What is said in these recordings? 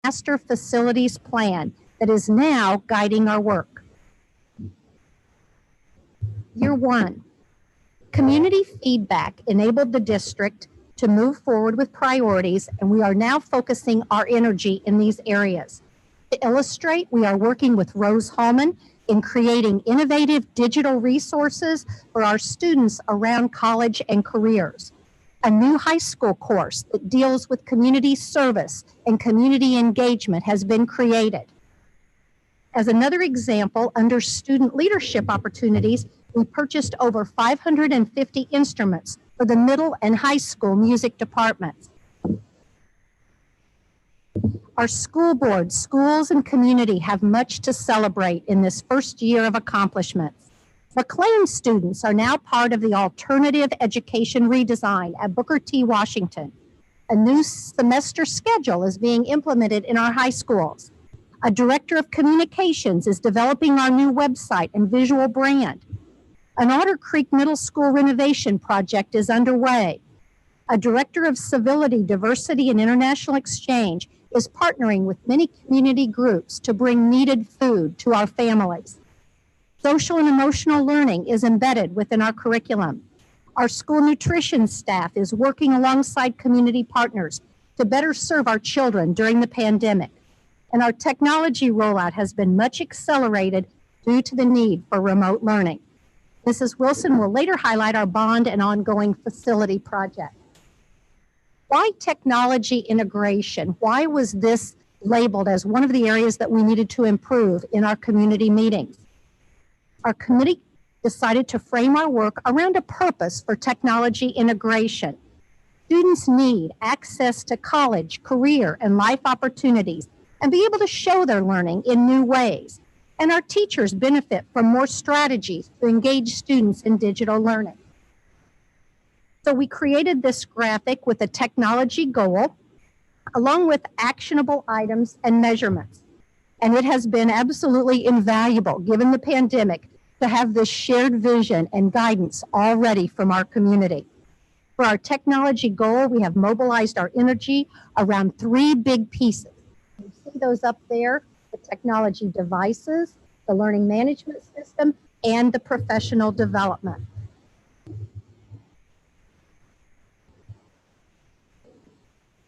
master facilities plan that is now guiding our work. Year one, community feedback enabled the district to move forward with priorities, and we are now focusing our energy in these areas. To illustrate, we are working with Rose Hallman in creating innovative digital resources for our students around college and careers. A new high school course that deals with community service and community engagement has been created. As another example, under student leadership opportunities, we purchased over 550 instruments for the middle and high school music departments. Our school board, schools, and community have much to celebrate in this first year of accomplishments. McLean students are now part of the alternative education redesign at Booker T. Washington. A new semester schedule is being implemented in our high schools. A director of communications is developing our new website and visual brand. An Otter Creek Middle School renovation project is underway. A director of civility, diversity, and international exchange is partnering with many community groups to bring needed food to our families. Social and emotional learning is embedded within our curriculum. Our school nutrition staff is working alongside community partners to better serve our children during the pandemic. And our technology rollout has been much accelerated due to the need for remote learning. Mrs. Wilson will later highlight our bond and ongoing facility project. Why technology integration? Why was this labeled as one of the areas that we needed to improve in our community meetings? Our committee decided to frame our work around a purpose for technology integration. Students need access to college, career, and life opportunities and be able to show their learning in new ways. And our teachers benefit from more strategies to engage students in digital learning. So we created this graphic with a technology goal, along with actionable items and measurements. And it has been absolutely invaluable, given the pandemic, to have this shared vision and guidance already from our community. For our technology goal, we have mobilized our energy around 3 big pieces. You see those up there, the technology devices, the learning management system, and the professional development.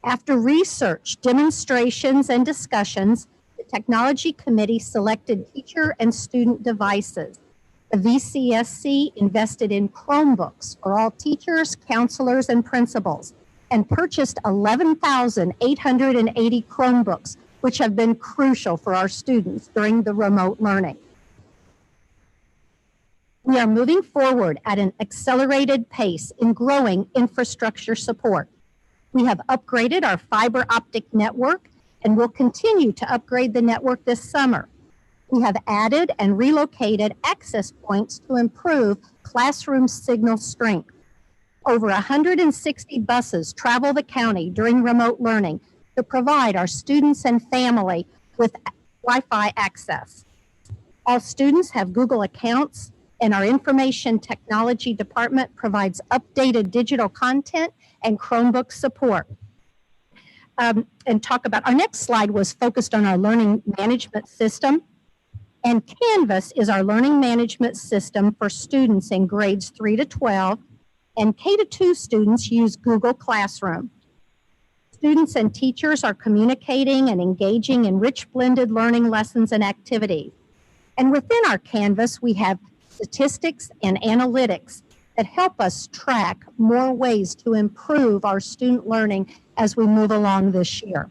After research, demonstrations, and discussions, the Technology Committee selected teacher and student devices. The VCSC invested in Chromebooks for all teachers, counselors, and principals, and purchased 11,880 Chromebooks, which have been crucial for our students during the remote learning. We are moving forward at an accelerated pace in growing infrastructure support. We have upgraded our fiber optic network and will continue to upgrade the network this summer. We have added and relocated access points to improve classroom signal strength. Over 160 buses travel the county during remote learning to provide our students and family with Wi-Fi access. All students have Google accounts, and our information technology department provides updated digital content and Chromebook support. And talk about, our next slide was focused on our learning management system. And Canvas is our learning management system for students in grades 3 to 12, and K-2 students use Google Classroom. Students and teachers are communicating and engaging in rich blended learning lessons and activities. And within our Canvas, we have statistics and analytics that help us track more ways to improve our student learning as we move along this year.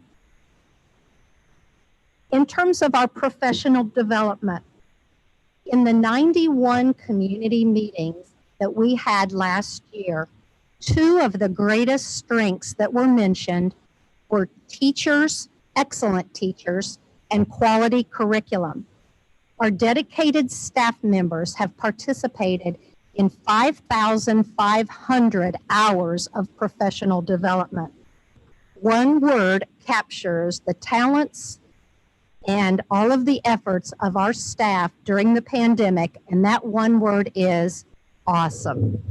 In terms of our professional development, in the 91 community meetings that we had last year, 2 of the greatest strengths that were mentioned were teachers, excellent teachers, and quality curriculum. Our dedicated staff members have participated in 5,500 hours of professional development. One word captures the talents and all of the efforts of our staff during the pandemic, and that one word is awesome.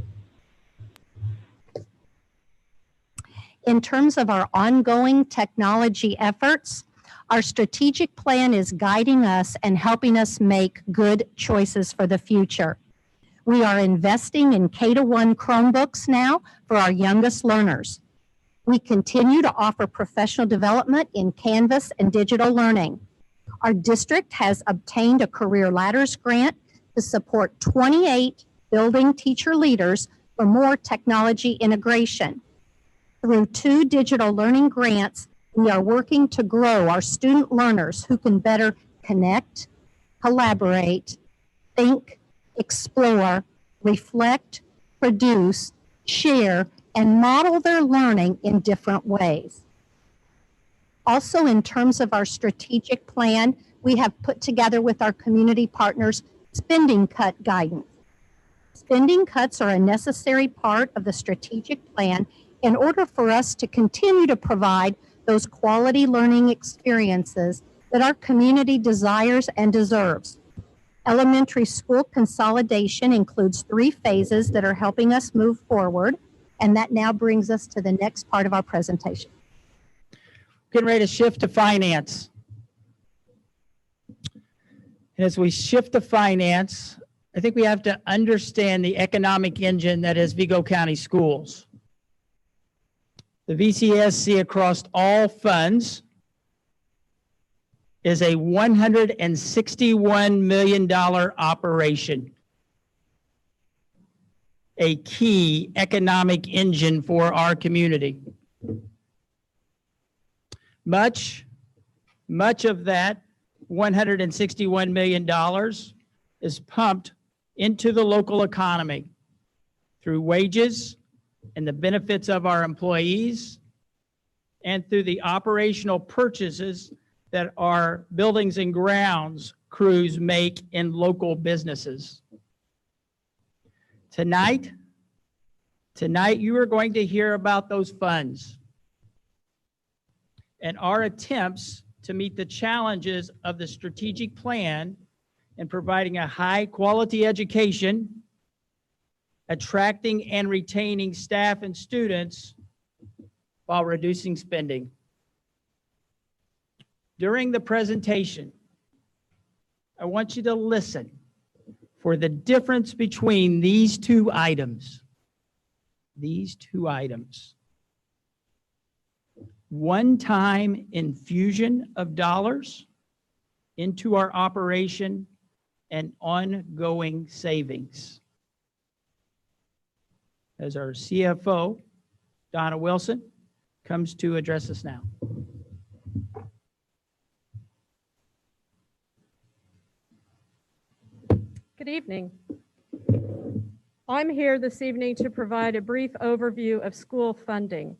In terms of our ongoing technology efforts, Our strategic plan is guiding us and helping us make good choices for the future. We are investing in K-1 Chromebooks now for our youngest learners. We continue to offer professional development in Canvas and digital learning. Our district has obtained a Career Ladders grant to support 28 building teacher leaders for more technology integration. Through 2 digital learning grants, we are working to grow our student learners who can better connect, collaborate, think, explore, reflect, produce, share, and model their learning in different ways. Also, in terms of our strategic plan, we have put together with our community partners spending cut guidance. Spending cuts are a necessary part of the strategic plan in order for us to continue to provide those quality learning experiences that our community desires and deserves. Elementary school consolidation includes 3 phases that are helping us move forward, and that now brings us to the next part of our presentation. Getting ready to shift to finance. And as we shift to finance, I think we have to understand the economic engine that is Vigo County Schools. The VCSC across all funds is a $161 million operation, a key economic engine for our community. Much of that $161 million is pumped into the local economy through wages and the benefits of our employees and through the operational purchases that our buildings and grounds crews make in local businesses. Tonight you are going to hear about those funds and our attempts to meet the challenges of the strategic plan in providing a high quality education, attracting and retaining staff and students while reducing spending. During the presentation, I want you to listen for the difference between these 2 items. These 2 items. One-time infusion of dollars into our operation and ongoing savings. As our CFO, Donna Wilson, comes to address us now. Good evening. I'm here this evening to provide a brief overview of school funding.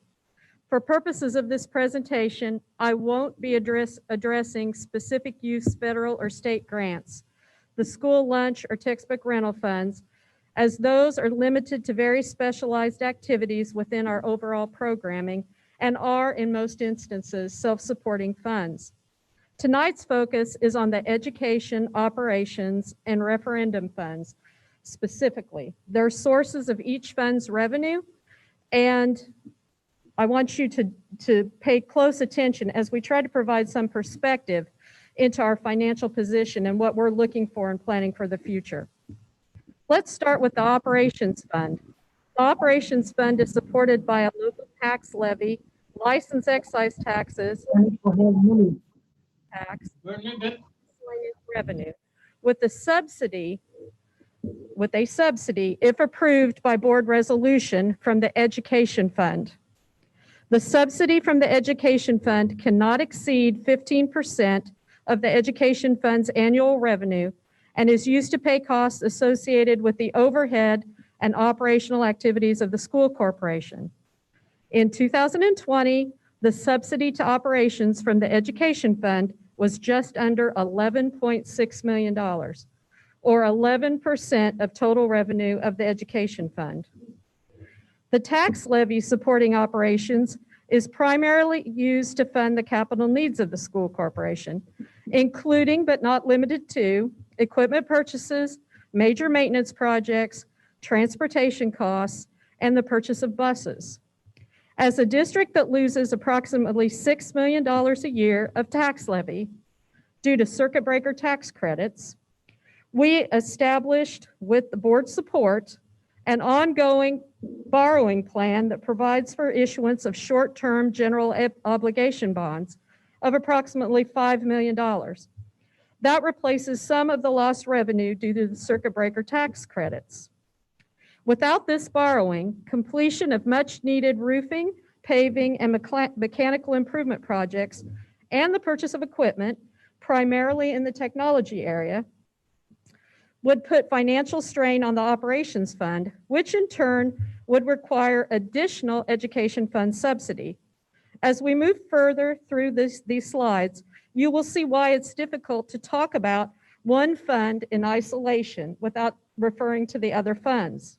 For purposes of this presentation, I won't be addressing specific use federal or state grants, the school lunch or textbook rental funds, as those are limited to very specialized activities within our overall programming and are, in most instances, self-supporting funds. Tonight's focus is on the education, operations, and referendum funds. Specifically, their sources of each fund's revenue, and I want you to pay close attention as we try to provide some perspective into our financial position and what we're looking for and planning for the future. Let's start with the Operations Fund. The Operations Fund is supported by a local tax levy, license excise taxes, tax, revenue, with a subsidy, if approved by board resolution, from the Education Fund. The subsidy from the Education Fund cannot exceed 15% of the Education Fund's annual revenue and is used to pay costs associated with the overhead and operational activities of the school corporation. In 2020, the subsidy to operations from the Education Fund was just under $11.6 million, or 11% of total revenue of the Education Fund. The tax levy supporting operations is primarily used to fund the capital needs of the school corporation, including but not limited to equipment purchases, major maintenance projects, transportation costs, and the purchase of buses. As a district that loses approximately $6 million a year of tax levy due to circuit breaker tax credits, we established, with the board's support, an ongoing borrowing plan that provides for issuance of short-term general obligation bonds of approximately $5 million. That replaces some of the lost revenue due to the circuit breaker tax credits. Without this borrowing, completion of much-needed roofing, paving, and mechanical improvement projects, and the purchase of equipment, primarily in the technology area, would put financial strain on the operations fund, which in turn would require additional education fund subsidy. As we move further through these slides, you will see why it's difficult to talk about one fund in isolation without referring to the other funds.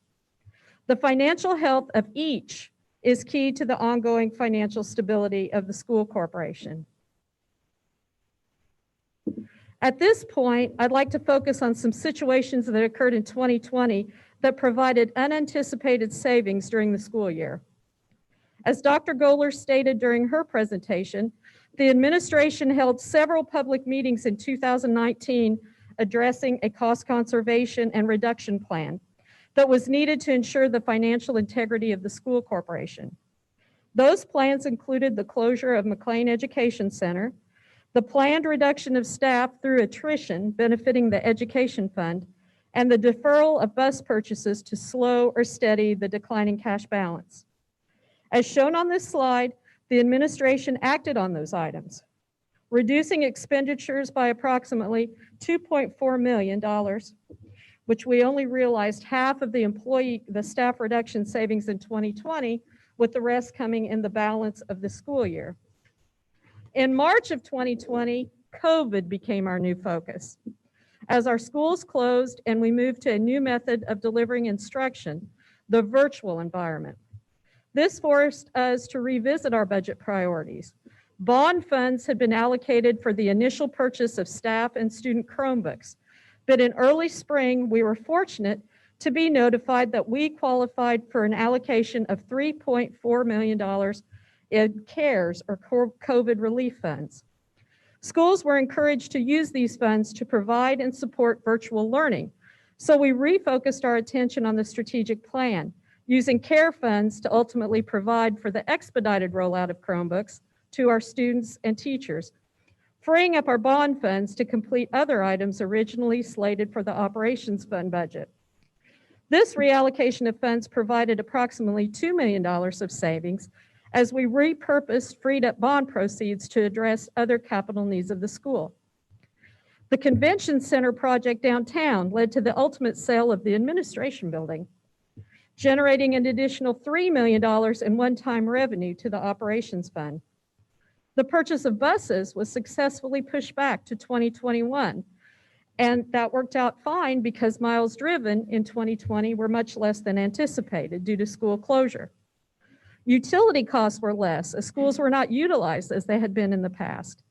The financial health of each is key to the ongoing financial stability of the school corporation. At this point, I'd like to focus on some situations that occurred in 2020 that provided unanticipated savings during the school year. As Dr. Gohler stated during her presentation, the administration held several public meetings in 2019 addressing a cost conservation and reduction plan that was needed to ensure the financial integrity of the school corporation. Those plans included the closure of McLean Education Center, the planned reduction of staff through attrition benefiting the education fund, and the deferral of bus purchases to slow or steady the declining cash balance. As shown on this slide, the administration acted on those items, reducing expenditures by approximately $2.4 million, which we only realized half of the staff reduction savings in 2020, with the rest coming in the balance of the school year. In March of 2020, COVID became our new focus. As our schools closed and we moved to a new method of delivering instruction, the virtual environment. This forced us to revisit our budget priorities. Bond funds had been allocated for the initial purchase of staff and student Chromebooks, but in early spring, we were fortunate to be notified that we qualified for an allocation of $3.4 million in CARES, or COVID relief funds. Schools were encouraged to use these funds to provide and support virtual learning, so we refocused our attention on the strategic plan, using CARE funds to ultimately provide for the expedited rollout of Chromebooks to our students and teachers, freeing up our bond funds to complete other items originally slated for the operations fund budget. This reallocation of funds provided approximately $2 million of savings as we repurposed freed up bond proceeds to address other capital needs of the school. The convention center project downtown led to the ultimate sale of the administration building, generating an additional $3 million in one-time revenue to the operations fund. The purchase of buses was successfully pushed back to 2021, and that worked out fine because miles driven in 2020 were much less than anticipated due to school closure. Utility costs were less as schools were not utilized as they had been in the past.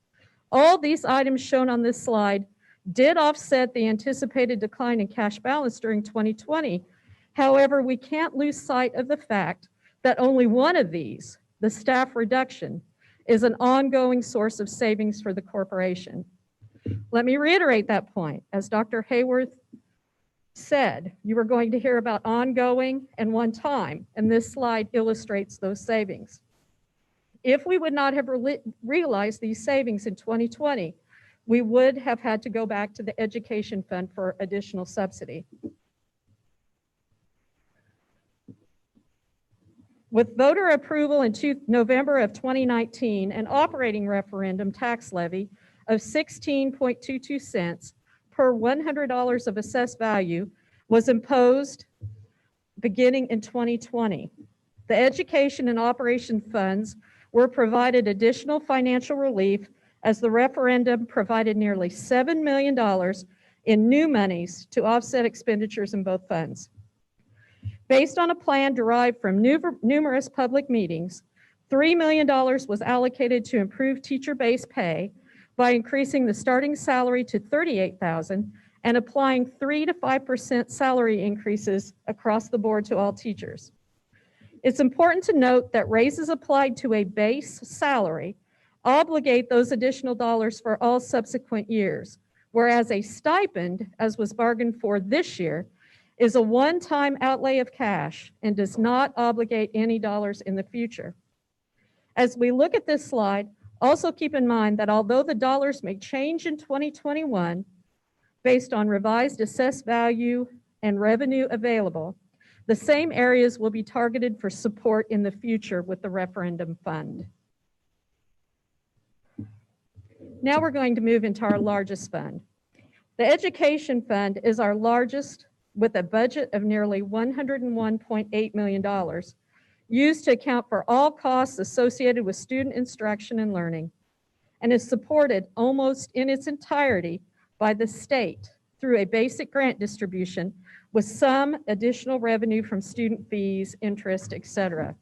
All these items shown on this slide did offset the anticipated decline in cash balance during 2020. However, we can't lose sight of the fact that only one of these, the staff reduction, is an ongoing source of savings for the corporation. Let me reiterate that point. As Dr. Hayworth said, you are going to hear about ongoing and one time, and this slide illustrates those savings. If we would not have realized these savings in 2020, we would have had to go back to the education fund for additional subsidy. With voter approval in November of 2019, an operating referendum tax levy of 16.22 cents per $100 of assessed value was imposed beginning in 2020. The education and operation funds were provided additional financial relief as the referendum provided nearly $7 million in new monies to offset expenditures in both funds. Based on a plan derived from numerous public meetings, $3 million was allocated to improve teacher base pay by increasing the starting salary to $38,000 and applying 3 to 5% salary increases across the board to all teachers. It's important to note that raises applied to a base salary obligate those additional dollars for all subsequent years, whereas a stipend, as was bargained for this year, is a one-time outlay of cash and does not obligate any dollars in the future. As we look at this slide, also keep in mind that although the dollars may change in 2021 based on revised assessed value and revenue available, the same areas will be targeted for support in the future with the referendum fund. Now we're going to move into our largest fund. The education fund is our largest, with a budget of nearly $101.8 million, used to account for all costs associated with student instruction and learning, and is supported almost in its entirety by the state through a basic grant distribution with some additional revenue from student fees, interest, etc.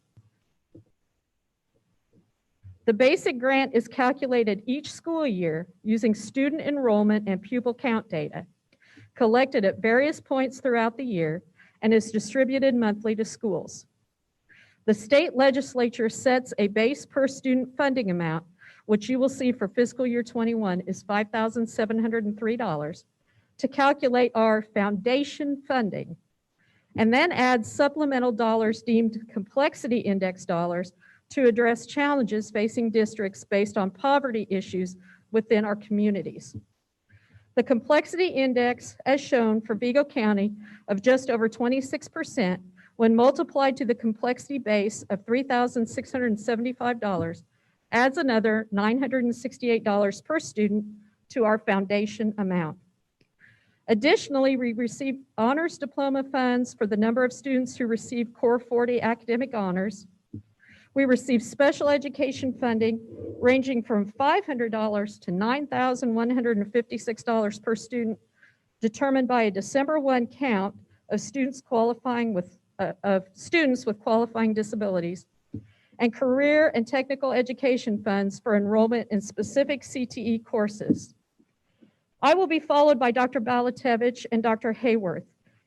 The basic grant is calculated each school year using student enrollment and pupil count data, collected at various points throughout the year, and is distributed monthly to schools. The state legislature sets a base per student funding amount, which you will see for fiscal year 21 is $5,703, to calculate our foundation funding, and then add supplemental dollars deemed complexity index dollars to address challenges facing districts based on poverty issues within our communities. The complexity index, as shown for Vigo County, of just over 26%, when multiplied to the complexity base of $3,675, adds another $968 per student to our foundation amount. Additionally, we receive honors diploma funds for the number of students who receive Core 40 academic honors. We receive special education funding ranging from $500 to $9,156 per student, determined by a December 1 count of students qualifying with qualifying disabilities, and career and technical education funds for enrollment in specific CTE courses. I will be followed by Dr. Balatevich and Dr. Hayworth.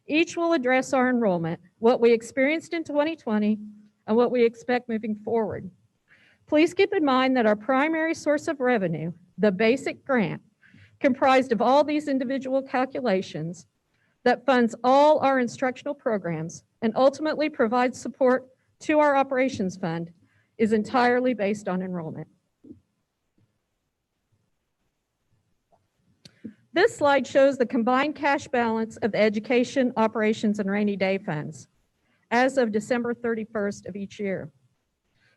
Each will address our enrollment, what we experienced in 2020, and what we expect moving forward. Please keep in mind that our primary source of revenue, the basic grant, comprised of all these individual calculations, that funds all our instructional programs and ultimately provides support to our operations fund, is entirely based on enrollment. This slide shows the combined cash balance of the education, operations, and rainy day funds as of December 31st of each year.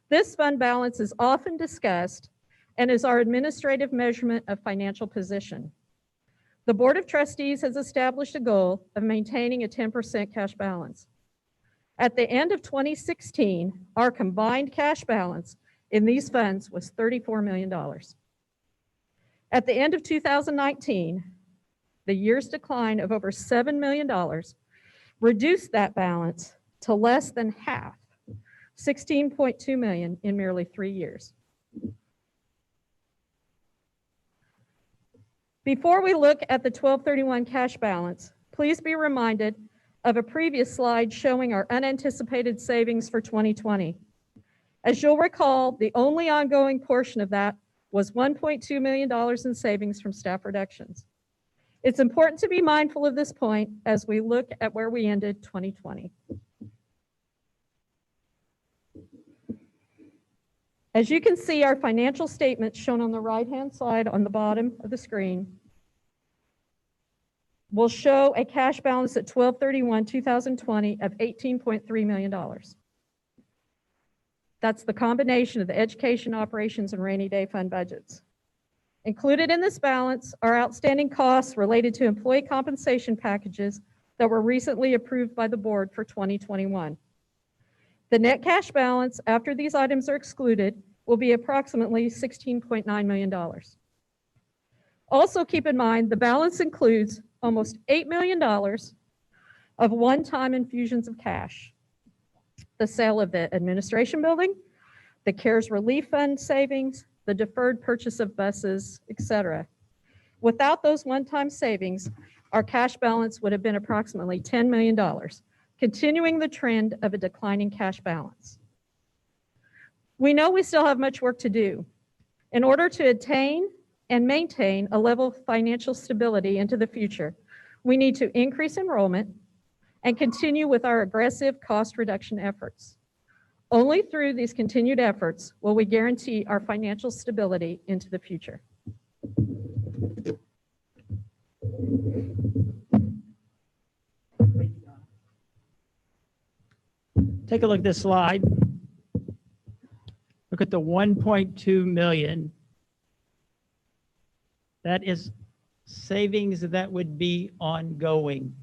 This fund balance is often discussed and is our administrative measurement of financial position. The Board of Trustees has established a goal of maintaining a 10% cash balance. At the end of 2016, our combined cash balance in these funds was $34 million. At the end of 2019, the year's decline of over $7 million reduced that balance to less than half, $16.2 million in merely 3 years. Before we look at the 12/31 cash balance, please be reminded of a previous slide showing our unanticipated savings for 2020. As you'll recall, the only ongoing portion of that was $1.2 million in savings from staff reductions. It's important to be mindful of this point as we look at where we ended 2020. As you can see, our financial statements shown on the right-hand side on the bottom of the screen will show a cash balance at 12/31/2020 of $18.3 million. That's the combination of the education, operations, and rainy day fund budgets. Included in this balance are outstanding costs related to employee compensation packages that were recently approved by the board for 2021. The net cash balance after these items are excluded will be approximately $16.9 million. Also keep in mind the balance includes almost $8 million of one-time infusions of cash. The sale of the administration building, the CARES Relief Fund savings, the deferred purchase of buses, etc. Without those one-time savings, our cash balance would have been approximately $10 million, continuing the trend of a declining cash balance. We know we still have much work to do. In order to attain and maintain a level of financial stability into the future, we need to increase enrollment and continue with our aggressive cost reduction efforts. Only through these continued efforts will we guarantee our financial stability into the future. Take a look at this slide. Look at the 1.2 million. That is savings that would be ongoing.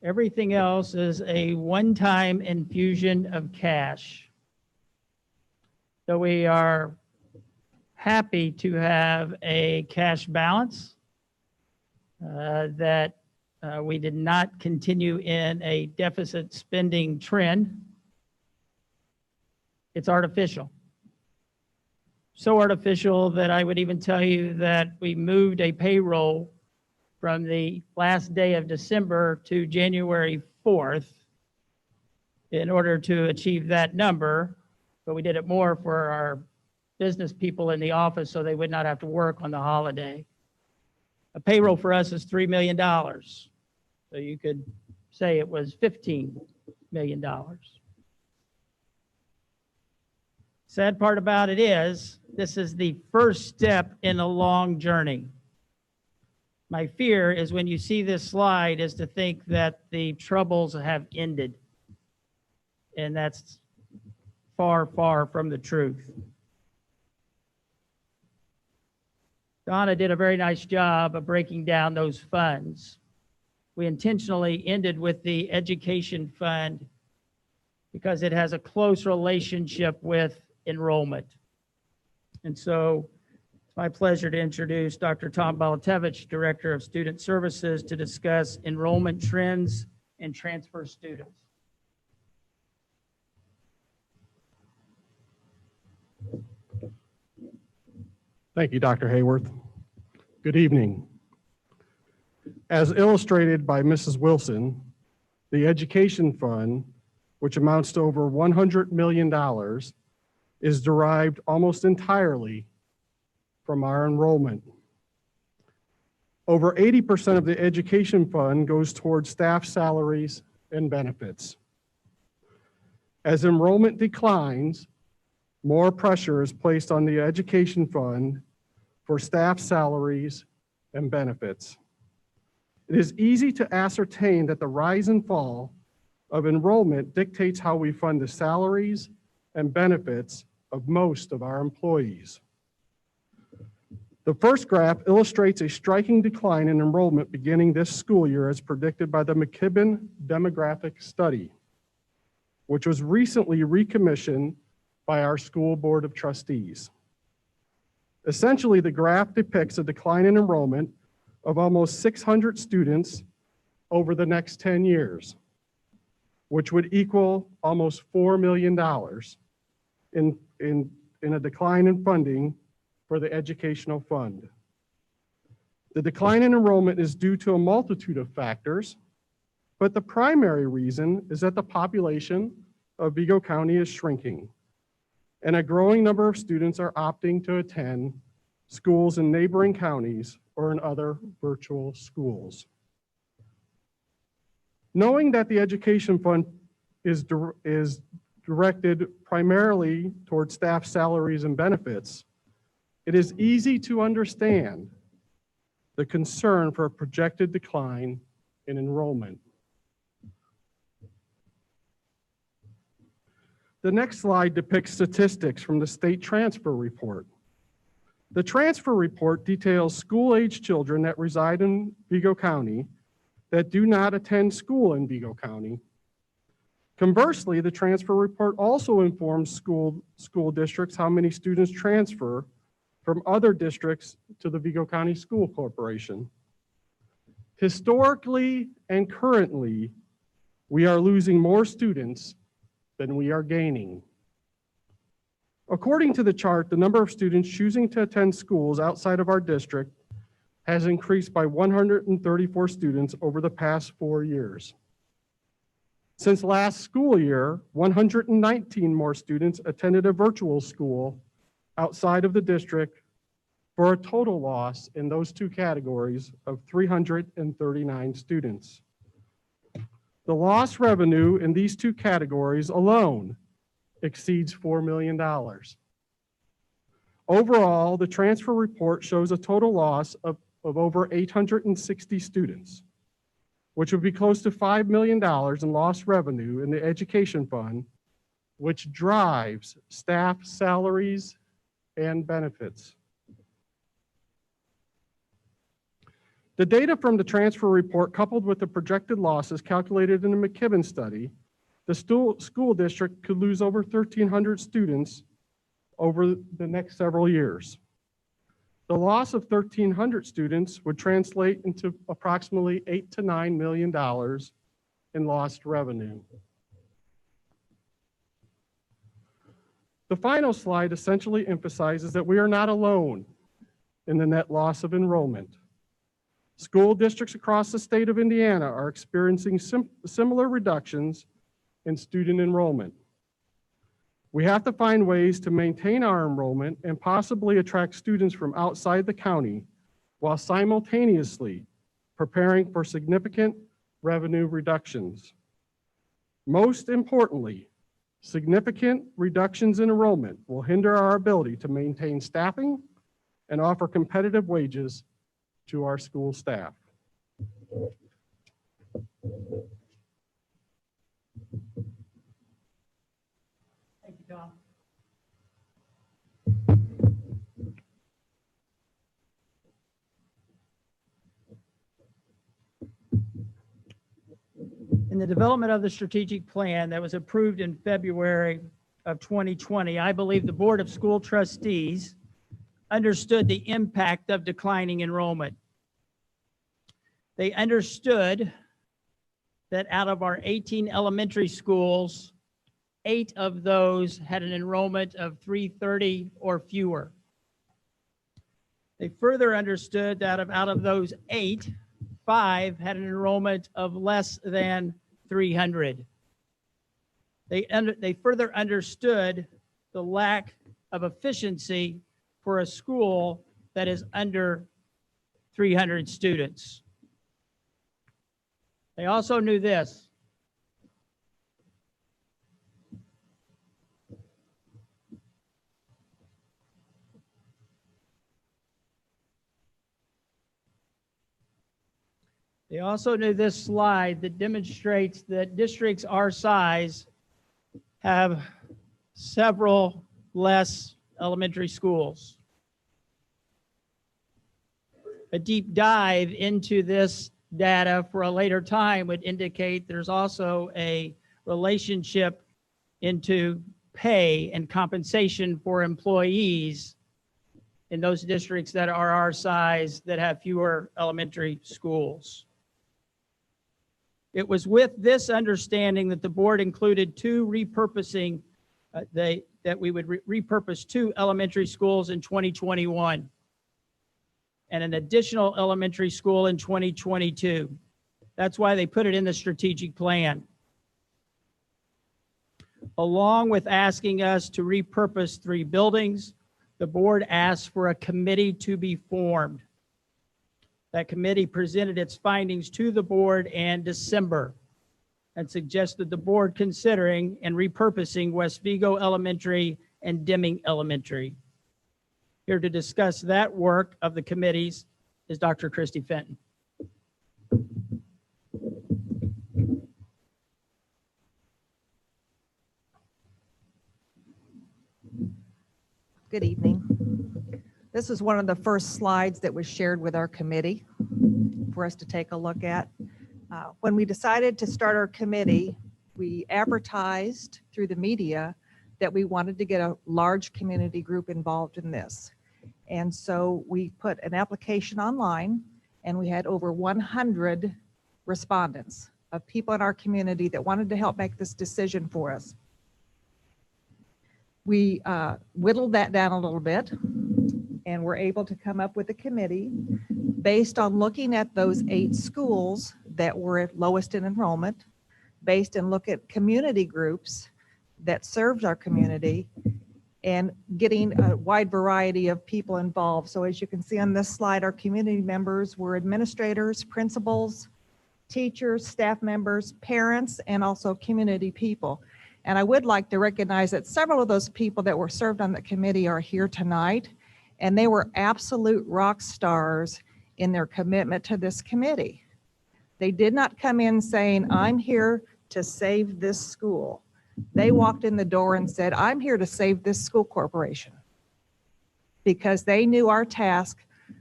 Everything else is a one-time infusion of cash. So we are happy to have a cash balance that we did not continue in a deficit spending trend. It's artificial. So artificial that I would even tell you that we moved a payroll from the last day of December to January 4th in order to achieve that number, but we did it more for our business people in the office so they would not have to work on the holiday. A payroll for us is $3 million. So you could say it was $15 million. Sad part about it is, this is the first step in a long journey. My fear is when you see this slide is to think that the troubles have ended. And that's far, far from the truth. Donna did a very nice job of breaking down those funds. We intentionally ended with the education fund because it has a close relationship with enrollment. And so it's my pleasure to introduce Dr. Tom Balatevich, Director of Student Services, to discuss enrollment trends and transfer students. Thank you, Dr. Hayworth. Good evening. As illustrated by Mrs. Wilson, the Education Fund, which amounts to over $100 million, is derived almost entirely from our enrollment. Over 80% of the Education Fund goes towards staff salaries and benefits. As enrollment declines, more pressure is placed on the Education Fund for staff salaries and benefits. It is easy to ascertain that the rise and fall of enrollment dictates how we fund the salaries and benefits of most of our employees. The first graph illustrates a striking decline in enrollment beginning this school year as predicted by the McKibben Demographic Study, which was recently recommissioned by our school board of trustees. Essentially, the graph depicts a decline in enrollment of almost 600 students over the next 10 years, which would equal almost $4 million in a decline in funding for the educational fund. The decline in enrollment is due to a multitude of factors, but the primary reason is that the population of Vigo County is shrinking, and a growing number of students are opting to attend schools in neighboring counties or in other virtual schools. Knowing that the Education Fund is directed primarily towards staff salaries and benefits, it is easy to understand the concern for a projected decline in enrollment. The next slide depicts statistics from the state transfer report. The transfer report details school-age children that reside in Vigo County that do not attend school in Vigo County. Conversely, the transfer report also informs school districts how many students transfer from other districts to the Vigo County School Corporation. Historically and currently, we are losing more students than we are gaining. According to the chart, the number of students choosing to attend schools outside of our district has increased by 134 students over the past 4 years. Since last school year, 119 more students attended a virtual school outside of the district for a total loss in those two categories of 339 students. The lost revenue in these two categories alone exceeds $4 million. Overall, the transfer report shows a total loss of over 860 students, which would be close to $5 million in lost revenue in the education fund, which drives staff salaries and benefits. The data from the transfer report, coupled with the projected losses calculated in the McKibben study, the school district could lose over 1,300 students over the next several years. The loss of 1,300 students would translate into approximately $8 to $9 million in lost revenue. The final slide essentially emphasizes that we are not alone in the net loss of enrollment. School districts across the state of Indiana are experiencing similar reductions in student enrollment. We have to find ways to maintain our enrollment and possibly attract students from outside the county while simultaneously preparing for significant revenue reductions. Most importantly, significant reductions in enrollment will hinder our ability to maintain staffing and offer competitive wages to our school staff. Thank you, Tom. In the development of the strategic plan that was approved in February of 2020, I believe the Board of School Trustees understood the impact of declining enrollment. They understood that out of our 18 elementary schools, 8 of those had an enrollment of 330 or fewer. They further understood that out of those 8, 5 had an enrollment of less than 300. They further understood the lack of efficiency for a school that is under 300 students. They also knew this. They also knew this slide that demonstrates that districts our size have several less elementary schools. A deep dive into this data for a later time would indicate there's also a relationship into pay and compensation for employees in those districts that are our size that have fewer elementary schools. It was with this understanding that the board included two repurposing, that we would repurpose 2 elementary schools in 2021 and an additional elementary school in 2022. That's why they put it in the strategic plan. Along with asking us to repurpose 3 buildings, the board asked for a committee to be formed. That committee presented its findings to the board in December and suggested the board considering and repurposing West Vigo Elementary and Deming Elementary. Here to discuss that work of the committees is Dr. Christy Fenton. Good evening. This is one of the first slides that was shared with our committee for us to take a look at. When we decided to start our committee, we advertised through the media that we wanted to get a large community group involved in this. And so we put an application online and we had over 100 respondents of people in our community that wanted to help make this decision for us. We whittled that down a little bit and were able to come up with a committee based on looking at those 8 schools that were at lowest in enrollment, based and look at community groups that served our community and getting a wide variety of people involved. So as you can see on this slide, our community members were administrators, principals, teachers, staff members, parents, and also community people. And I would like to recognize that several of those people that were served on the committee are here tonight, and they were absolute rock stars in their commitment to this committee. They did not come in saying, I'm here to save this school. They walked in the door and said, I'm here to save this school corporation, because they knew our task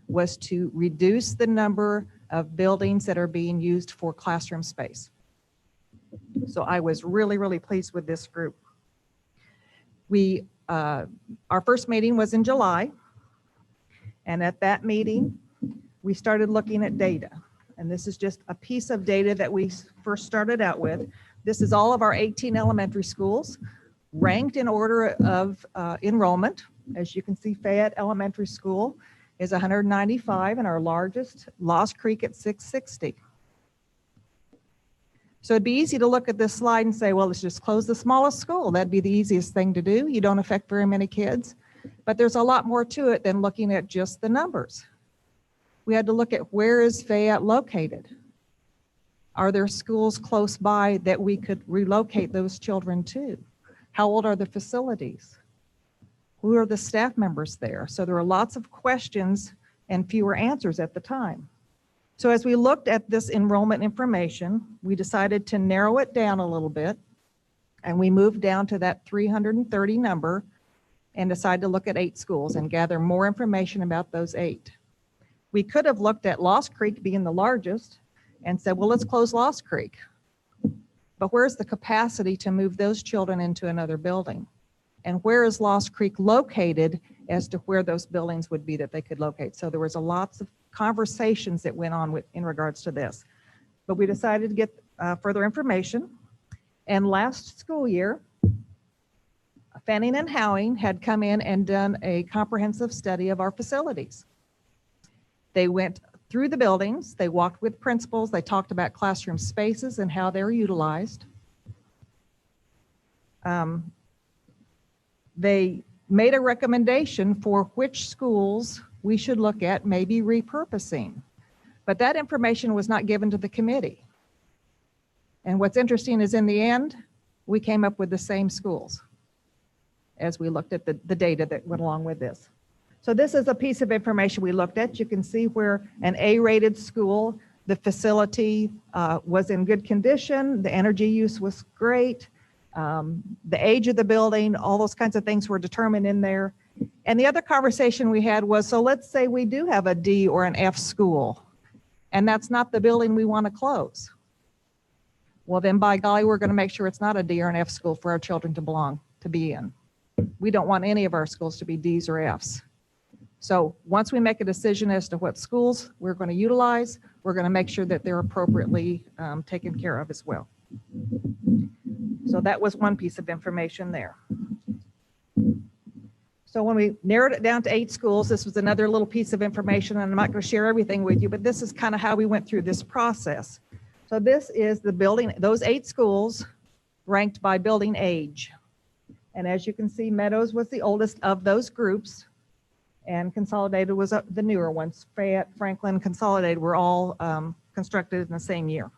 was to reduce the number of buildings that are being used for classroom space. So I was really, really pleased with this group. Our first meeting was in July, and at that meeting, we started looking at data. And this is just a piece of data that we first started out with. This is all of our 18 elementary schools ranked in order of enrollment. As you can see, Fayette Elementary School is 195, and our largest, Lost Creek, at 660. So it'd be easy to look at this slide and say, well, let's just close the smallest school. That'd be the easiest thing to do. You don't affect very many kids. But there's a lot more to it than looking at just the numbers. We had to look at, where is Fayette located? Are there schools close by that we could relocate those children to? How old are the facilities? Who are the staff members there? So there are lots of questions and fewer answers at the time. So as we looked at this enrollment information, we decided to narrow it down a little bit, and we moved down to that 330 number and decided to look at 8 schools and gather more information about those 8. We could have looked at Lost Creek being the largest and said, well, let's close Lost Creek. But where's the capacity to move those children into another building? And where is Lost Creek located as to where those buildings would be that they could locate? So there was a lots of conversations that went on in regards to this. But we decided to get further information. And last school year, Fanning and Howing had come in and done a comprehensive study of our facilities. They went through the buildings, they walked with principals, they talked about classroom spaces and how they're utilized. They made a recommendation for which schools we should look at maybe repurposing. But that information was not given to the committee. And what's interesting is, in the end, we came up with the same schools as we looked at the data that went along with this. So this is a piece of information we looked at. You can see where an A-rated school, the facility was in good condition, the energy use was great, the age of the building, all those kinds of things were determined in there. And the other conversation we had was, so let's say we do have a D or an F school, and that's not the building we want to close. Well, then by golly, we're going to make sure it's not a D or an F school for our children to be in. We don't want any of our schools to be Ds or Fs. So once we make a decision as to what schools we're going to utilize, we're going to make sure that they're appropriately taken care of as well. So that was one piece of information there. So when we narrowed it down to 8 schools, this was another little piece of information, and I'm not going to share everything with you, but this is kind of how we went through this process. So this is the building, those 8 schools ranked by building age. And as you can see, Meadows was the oldest of those groups, and Consolidated was the newer ones. Fayette, Franklin, Consolidated were all constructed in the same year.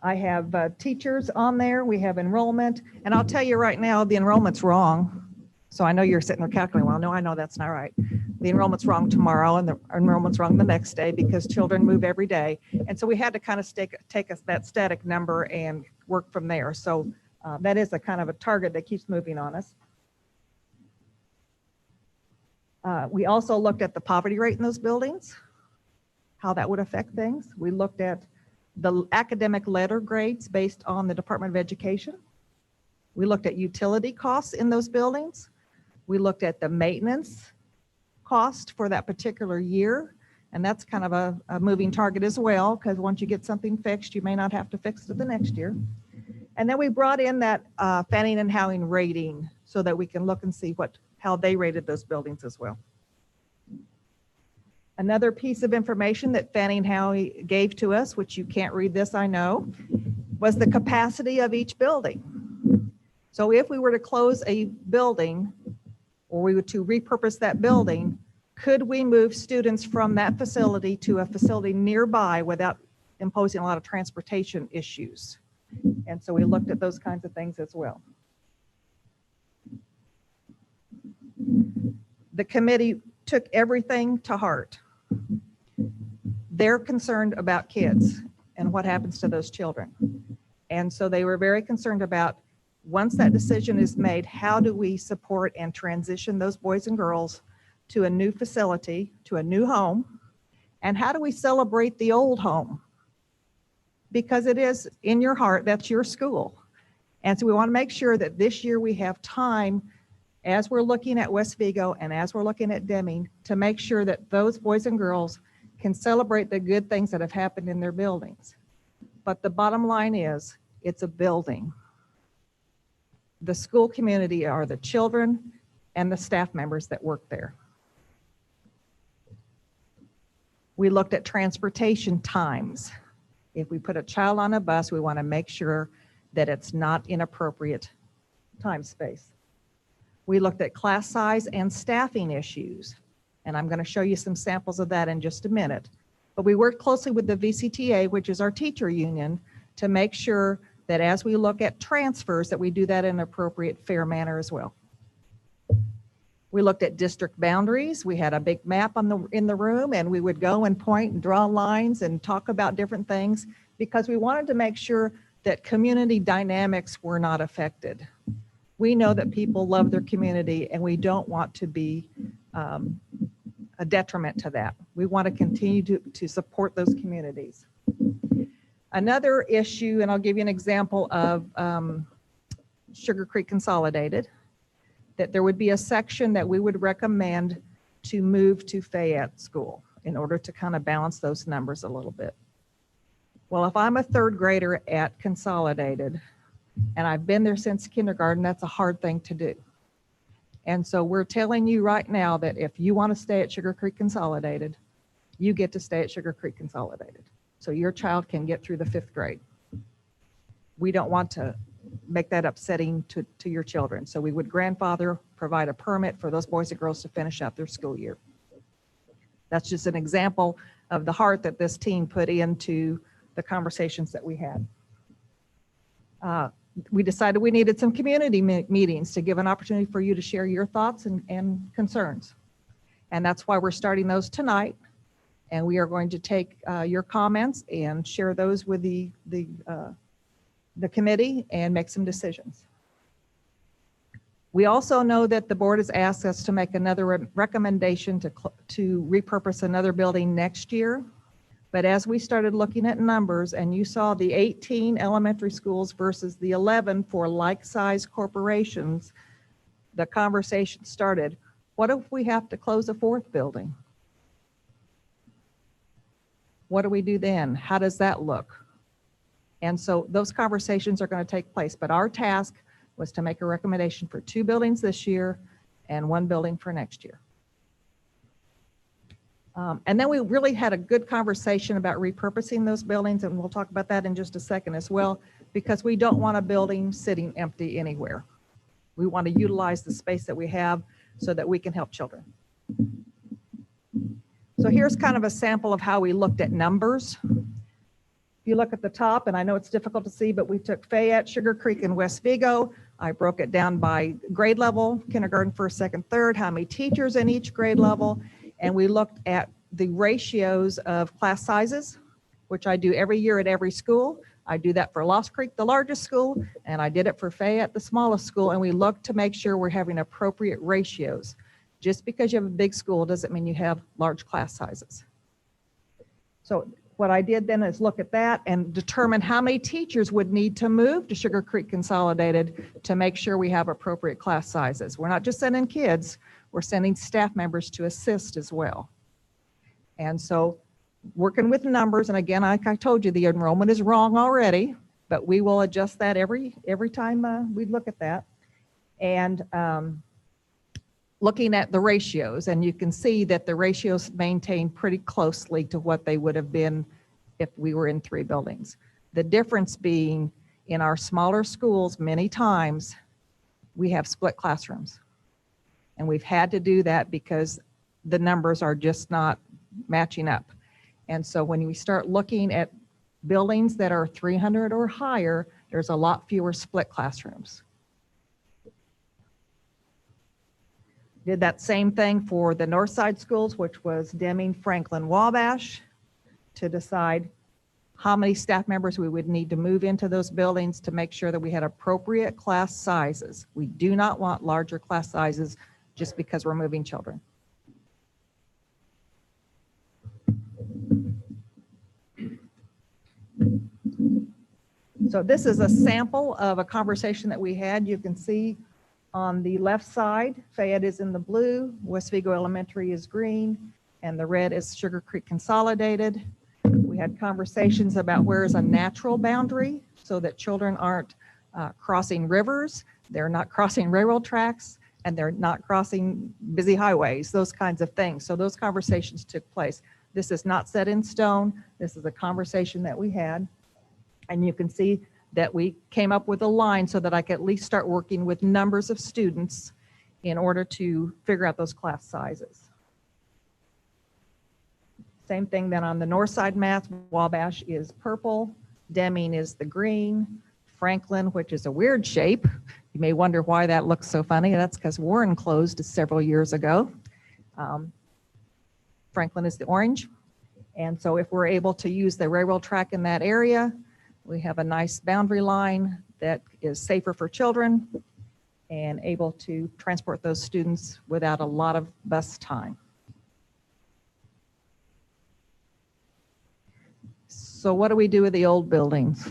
I have teachers on there. We have enrollment. And I'll tell you right now, the enrollment's wrong. So I know you're sitting there calculating, well, no, I know that's not right. The enrollment's wrong tomorrow, and the enrollment's wrong the next day, because children move every day. And so we had to kind of take that static number and work from there. So that is a kind of a target that keeps moving on us. We also looked at the poverty rate in those buildings, how that would affect things. We looked at the academic letter grades based on the Department of Education. We looked at utility costs in those buildings. We looked at the maintenance cost for that particular year. And that's kind of a moving target as well, because once you get something fixed, you may not have to fix it the next year. And then we brought in that Fanning and Howing rating so that we can look and see how they rated those buildings as well. Another piece of information that Fannie and Howie gave to us, which you can't read this, I know, was the capacity of each building. So if we were to close a building, or we were to repurpose that building, could we move students from that facility to a facility nearby without imposing a lot of transportation issues? And so we looked at those kinds of things as well. The committee took everything to heart. They're concerned about kids and what happens to those children. And so they were very concerned about, once that decision is made, how do we support and transition those boys and girls to a new facility, to a new home? And how do we celebrate the old home? Because it is in your heart, that's your school. And so we want to make sure that this year we have time, as we're looking at West Vigo and as we're looking at Deming, to make sure that those boys and girls can celebrate the good things that have happened in their buildings. But the bottom line is, it's a building. The school community are the children and the staff members that work there. We looked at transportation times. If we put a child on a bus, we want to make sure that it's not inappropriate time space. We looked at class size and staffing issues, and I'm going to show you some samples of that in just a minute. But we worked closely with the VCTA, which is our teacher union, to make sure that as we look at transfers, that we do that in an appropriate, fair manner as well. We looked at district boundaries. We had a big map in the room, and we would go and point and draw lines and talk about different things, because we wanted to make sure that community dynamics were not affected. We know that people love their community, and we don't want to be a detriment to that. We want to continue to support those communities. Another issue, and I'll give you an example of Sugar Creek Consolidated, that there would be a section that we would recommend to move to Fayette School in order to kind of balance those numbers a little bit. Well, if I'm a third grader at Consolidated and I've been there since kindergarten, that's a hard thing to do. And so we're telling you right now that if you want to stay at Sugar Creek Consolidated, you get to stay at Sugar Creek Consolidated. So your child can get through the 5th grade. We don't want to make that upsetting to your children. So we would grandfather, provide a permit for those boys and girls to finish out their school year. That's just an example of the heart that this team put into the conversations that we had. We decided we needed some community meetings to give an opportunity for you to share your thoughts and concerns. And that's why we're starting those tonight. And we are going to take your comments and share those with the committee and make some decisions. We also know that the board has asked us to make another recommendation to repurpose another building next year. But as we started looking at numbers, and you saw the 18 elementary schools versus the 11 for like-size corporations, the conversation started, what if we have to close a 4th building? What do we do then? How does that look? And so those conversations are going to take place, but our task was to make a recommendation for 2 buildings this year and 1 building for next year. And then we really had a good conversation about repurposing those buildings, and we'll talk about that in just a second as well, because we don't want a building sitting empty anywhere. We want to utilize the space that we have so that we can help children. So here's kind of a sample of how we looked at numbers. If you look at the top, and I know it's difficult to see, but we took Fayette, Sugar Creek, and West Vigo. I broke it down by grade level, kindergarten, 1st, 2nd, 3rd, how many teachers in each grade level. And we looked at the ratios of class sizes, which I do every year at every school. I do that for Lost Creek, the largest school, and I did it for Fayette, the smallest school. And we looked to make sure we're having appropriate ratios. Just because you have a big school doesn't mean you have large class sizes. So what I did then is look at that and determine how many teachers would need to move to Sugar Creek Consolidated to make sure we have appropriate class sizes. We're not just sending kids, we're sending staff members to assist as well. And so working with numbers, and again, like I told you, the enrollment is wrong already, but we will adjust that every time we look at that. And looking at the ratios, and you can see that the ratios maintain pretty closely to what they would have been if we were in 3 buildings. The difference being in our smaller schools, many times we have split classrooms. And we've had to do that because the numbers are just not matching up. And so when we start looking at buildings that are 300 or higher, there's a lot fewer split classrooms. Did that same thing for the north side schools, which was Deming, Franklin, Wabash, to decide how many staff members we would need to move into those buildings to make sure that we had appropriate class sizes. We do not want larger class sizes just because we're moving children. So this is a sample of a conversation that we had. You can see on the left side, Fayette is in the blue, West Vigo Elementary is green, and the red is Sugar Creek Consolidated. We had conversations about where is a natural boundary so that children aren't crossing rivers, they're not crossing railroad tracks, and they're not crossing busy highways, those kinds of things. So those conversations took place. This is not set in stone. This is a conversation that we had. And you can see that we came up with a line so that I could at least start working with numbers of students in order to figure out those class sizes. Same thing then on the north side math, Wabash is purple, Deming is the green, Franklin, which is a weird shape. You may wonder why that looks so funny. That's because Warren closed several years ago. Franklin is the orange. And so if we're able to use the railroad track in that area, we have a nice boundary line that is safer for children and able to transport those students without a lot of bus time. So what do we do with the old buildings?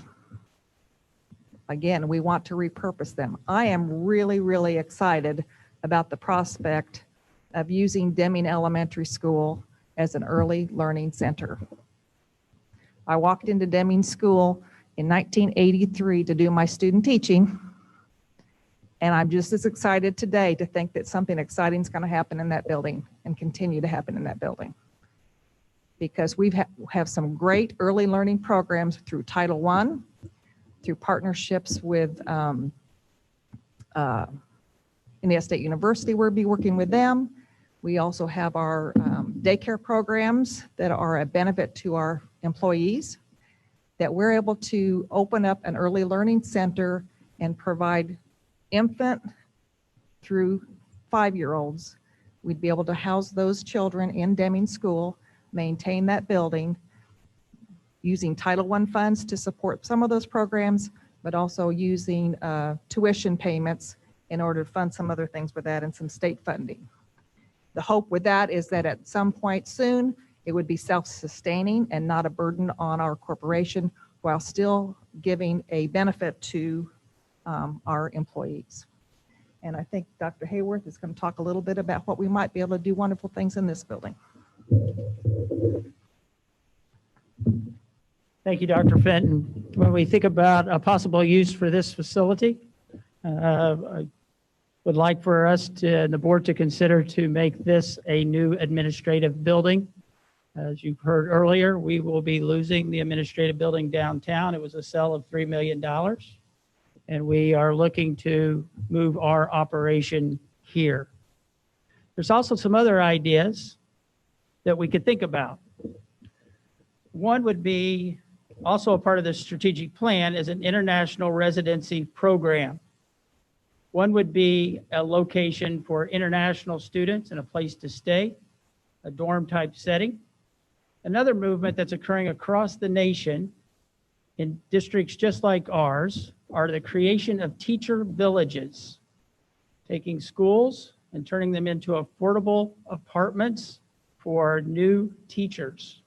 Again, we want to repurpose them. I am really, really excited about the prospect of using Deming Elementary School as an early learning center. I walked into Deming School in 1983 to do my student teaching, and I'm just as excited today to think that something exciting is going to happen in that building and continue to happen in that building. Because we have some great early learning programs through Title I, through partnerships with Indiana State University, we'll be working with them. We also have our daycare programs that are a benefit to our employees, that we're able to open up an early learning center and provide infant through 5-year-olds. We'd be able to house those children in Deming School, maintain that building, using Title I funds to support some of those programs, but also using tuition payments in order to fund some other things with that and some state funding. The hope with that is that at some point soon, it would be self-sustaining and not a burden on our corporation while still giving a benefit to our employees. And I think Dr. Hayworth is going to talk a little bit about what we might be able to do wonderful things in this building. Thank you, Dr. Fenton. When we think about a possible use for this facility, I would like for us to, the board to consider to make this a new administrative building. As you've heard earlier, we will be losing the administrative building downtown. It was a sale of $3 million. And we are looking to move our operation here. There's also some other ideas that we could think about. One would be also a part of the strategic plan is an international residency program. One would be a location for international students and a place to stay, a dorm type setting. Another movement that's occurring across the nation in districts just like ours are the creation of teacher villages, taking schools and turning them into affordable apartments for new teachers.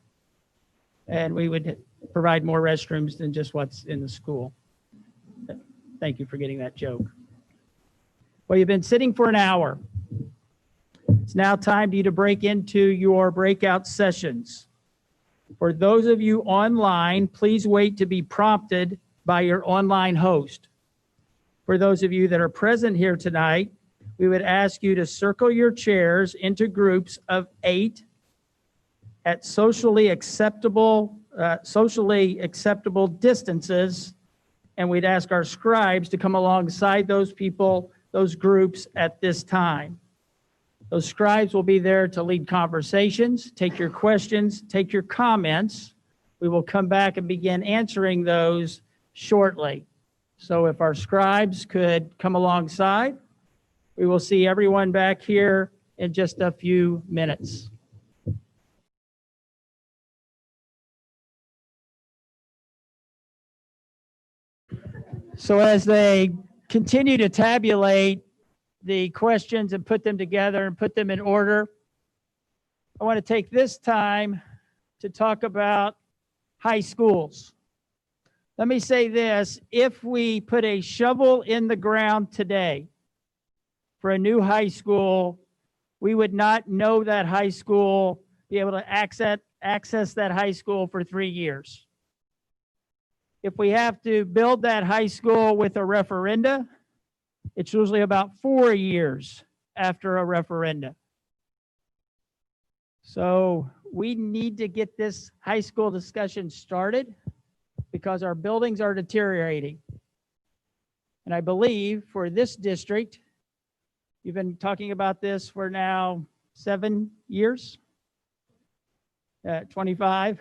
And we would provide more restrooms than just what's in the school. Thank you for getting that joke. Well, you've been sitting for an hour. It's now time for you to break into your breakout sessions. For those of you online, please wait to be prompted by your online host. For those of you that are present here tonight, we would ask you to circle your chairs into groups of 8 at socially acceptable distances, and we'd ask our scribes to come alongside those people, those groups at this time. Those scribes will be there to lead conversations, take your questions, take your comments. We will come back and begin answering those shortly. So if our scribes could come alongside, we will see everyone back here in just a few minutes. So as they continue to tabulate the questions and put them together and put them in order, I want to take this time to talk about high schools. Let me say this: if we put a shovel in the ground today for a new high school, we would not know that high school, be able to access that high school for 3 years. If we have to build that high school with a referenda, it's usually about 4 years after a referenda. So we need to get this high school discussion started because our buildings are deteriorating. And I believe for this district, you've been talking about this for now 7 years, 25.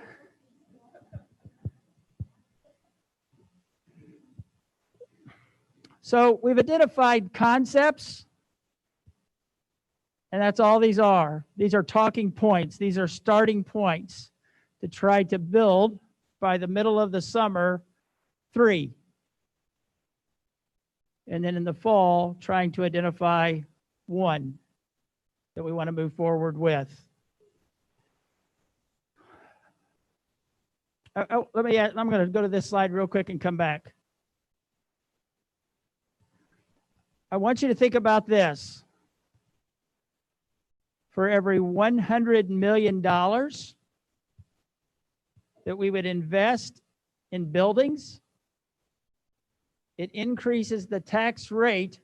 So we've identified concepts, and that's all these are. These are talking points. These are starting points to try to build by the middle of the summer 3. And then in the fall, trying to identify 1 that we want to move forward with. I'm going to go to this slide real quick and come back. I want you to think about this. For every $100 million that we would invest in buildings, it increases the tax rate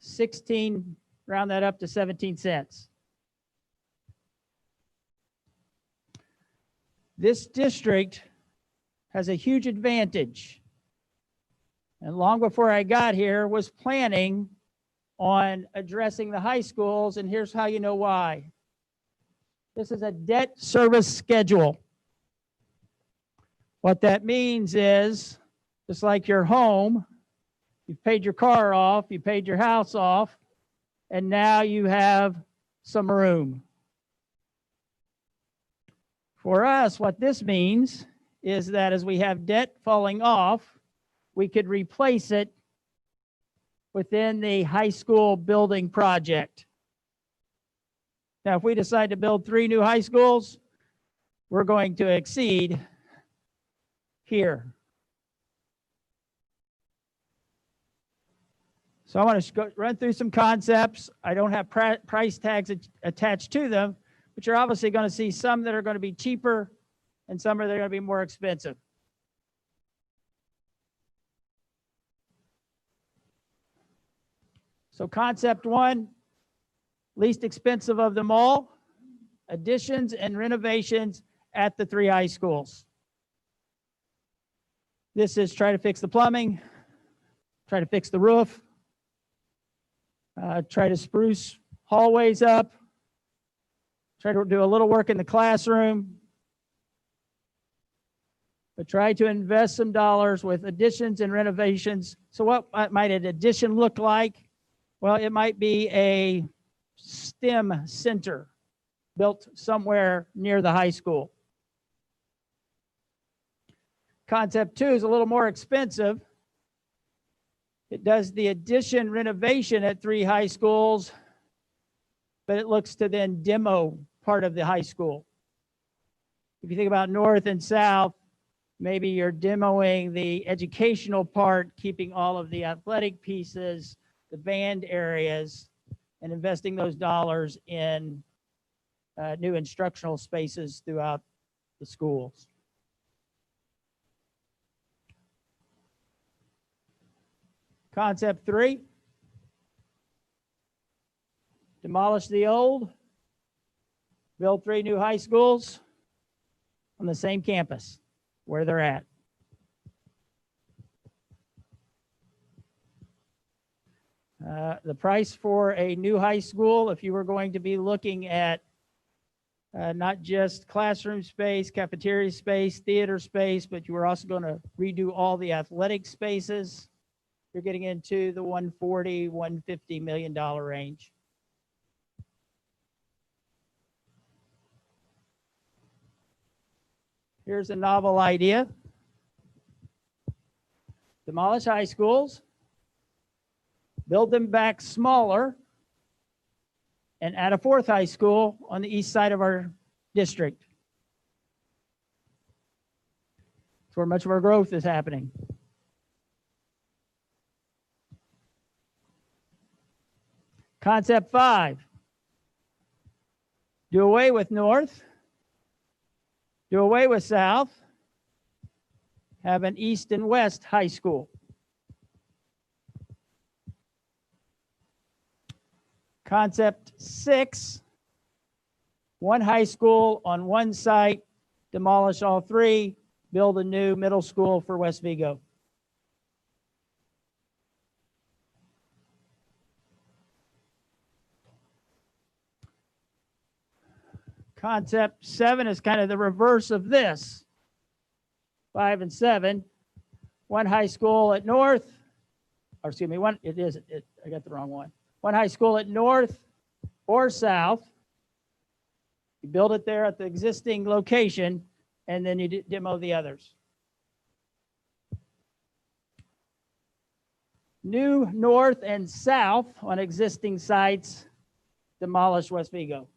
16, round that up to 17 cents. This district has a huge advantage. And long before I got here, was planning on addressing the high schools, and here's how you know why. This is a debt service schedule. What that means is, just like your home, you've paid your car off, you paid your house off, and now you have some room. For us, what this means is that as we have debt falling off, we could replace it within the high school building project. Now, if we decide to build 3 new high schools, we're going to exceed here. So I want to run through some concepts. I don't have price tags attached to them, but you're obviously going to see some that are going to be cheaper and some that are going to be more expensive. So concept 1, least expensive of them all, additions and renovations at the 3 high schools. This is try to fix the plumbing, try to fix the roof, try to spruce hallways up, try to do a little work in the classroom, but try to invest some dollars with additions and renovations. So what might an addition look like? Well, it might be a STEM center built somewhere near the high school. Concept 2 is a little more expensive. It does the addition renovation at 3 high schools, but it looks to then demo part of the high school. If you think about north and south, maybe you're demoing the educational part, keeping all of the athletic pieces, the band areas, and investing those dollars in new instructional spaces throughout the schools. Concept 3, demolish the old, build 3 new high schools on the same campus where they're at. The price for a new high school, if you were going to be looking at not just classroom space, cafeteria space, theater space, but you were also going to redo all the athletic spaces, you're getting into the $140, $150 million range. Here's a novel idea. Demolish high schools, build them back smaller, and add a 4th high school on the east side of our district. It's where much of our growth is happening. Concept 5, do away with North, do away with South, have an East and West high school. Concept 6, 1 high school on 1 site, demolish all 3, build a new middle school for West Vigo. Concept 7 is kind of the reverse of this. 5 and 7, 1 high school at North, or excuse me, I got the wrong one. 1 high school at North or South. You build it there at the existing location, and then you demo the others. New North and South on existing sites, demolish West Vigo.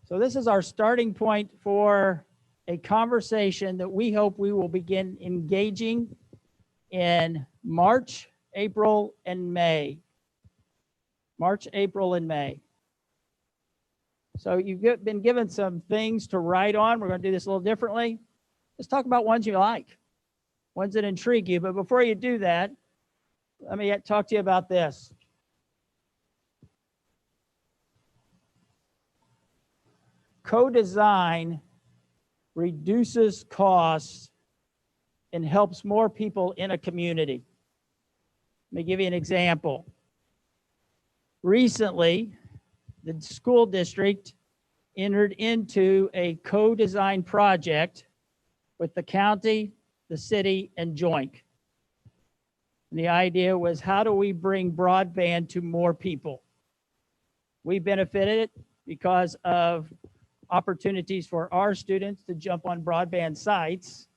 So this is our starting point for a conversation that we hope we will begin engaging in March, April, and May. March, April, and May. So you've been given some things to write on. We're going to do this a little differently. Let's talk about ones you like, ones that intrigue you. But before you do that, let me talk to you about this. Co-design reduces costs and helps more people in a community. Let me give you an example. Recently, the school district entered into a co-design project with the county, the city, and Joint. And the idea was, how do we bring broadband to more people? We benefited because of opportunities for our students to jump on broadband sites.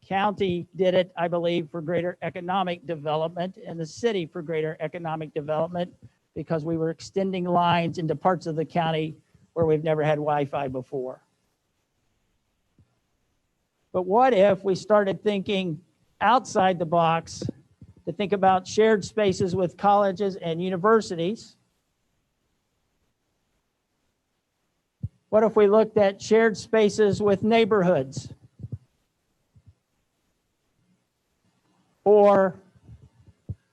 County did it, I believe, for greater economic development, and the city for greater economic development, because we were extending lines into parts of the county where we've never had Wi-Fi before. But what if we started thinking outside the box to think about shared spaces with colleges and universities? What if we looked at shared spaces with neighborhoods? Or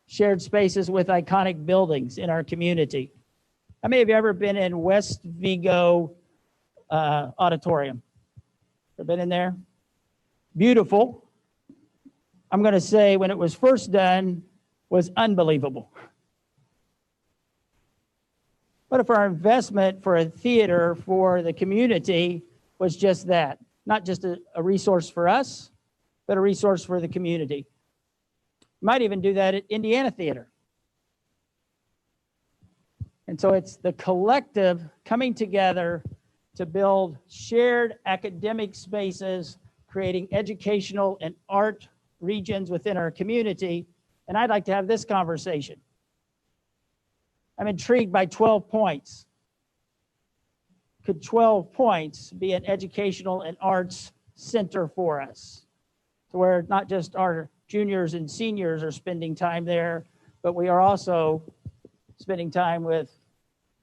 shared spaces with iconic buildings in our community? How many of you ever been in West Vigo Auditorium? Ever been in there? Beautiful. I'm going to say when it was first done was unbelievable. What if our investment for a theater for the community was just that? Not just a resource for us, but a resource for the community. Might even do that at Indiana Theater. And so it's the collective coming together to build shared academic spaces, creating educational and art regions within our community. And I'd like to have this conversation. I'm intrigued by 12 points. Could 12 points be an educational and arts center for us? To where not just our juniors and seniors are spending time there, but we are also spending time with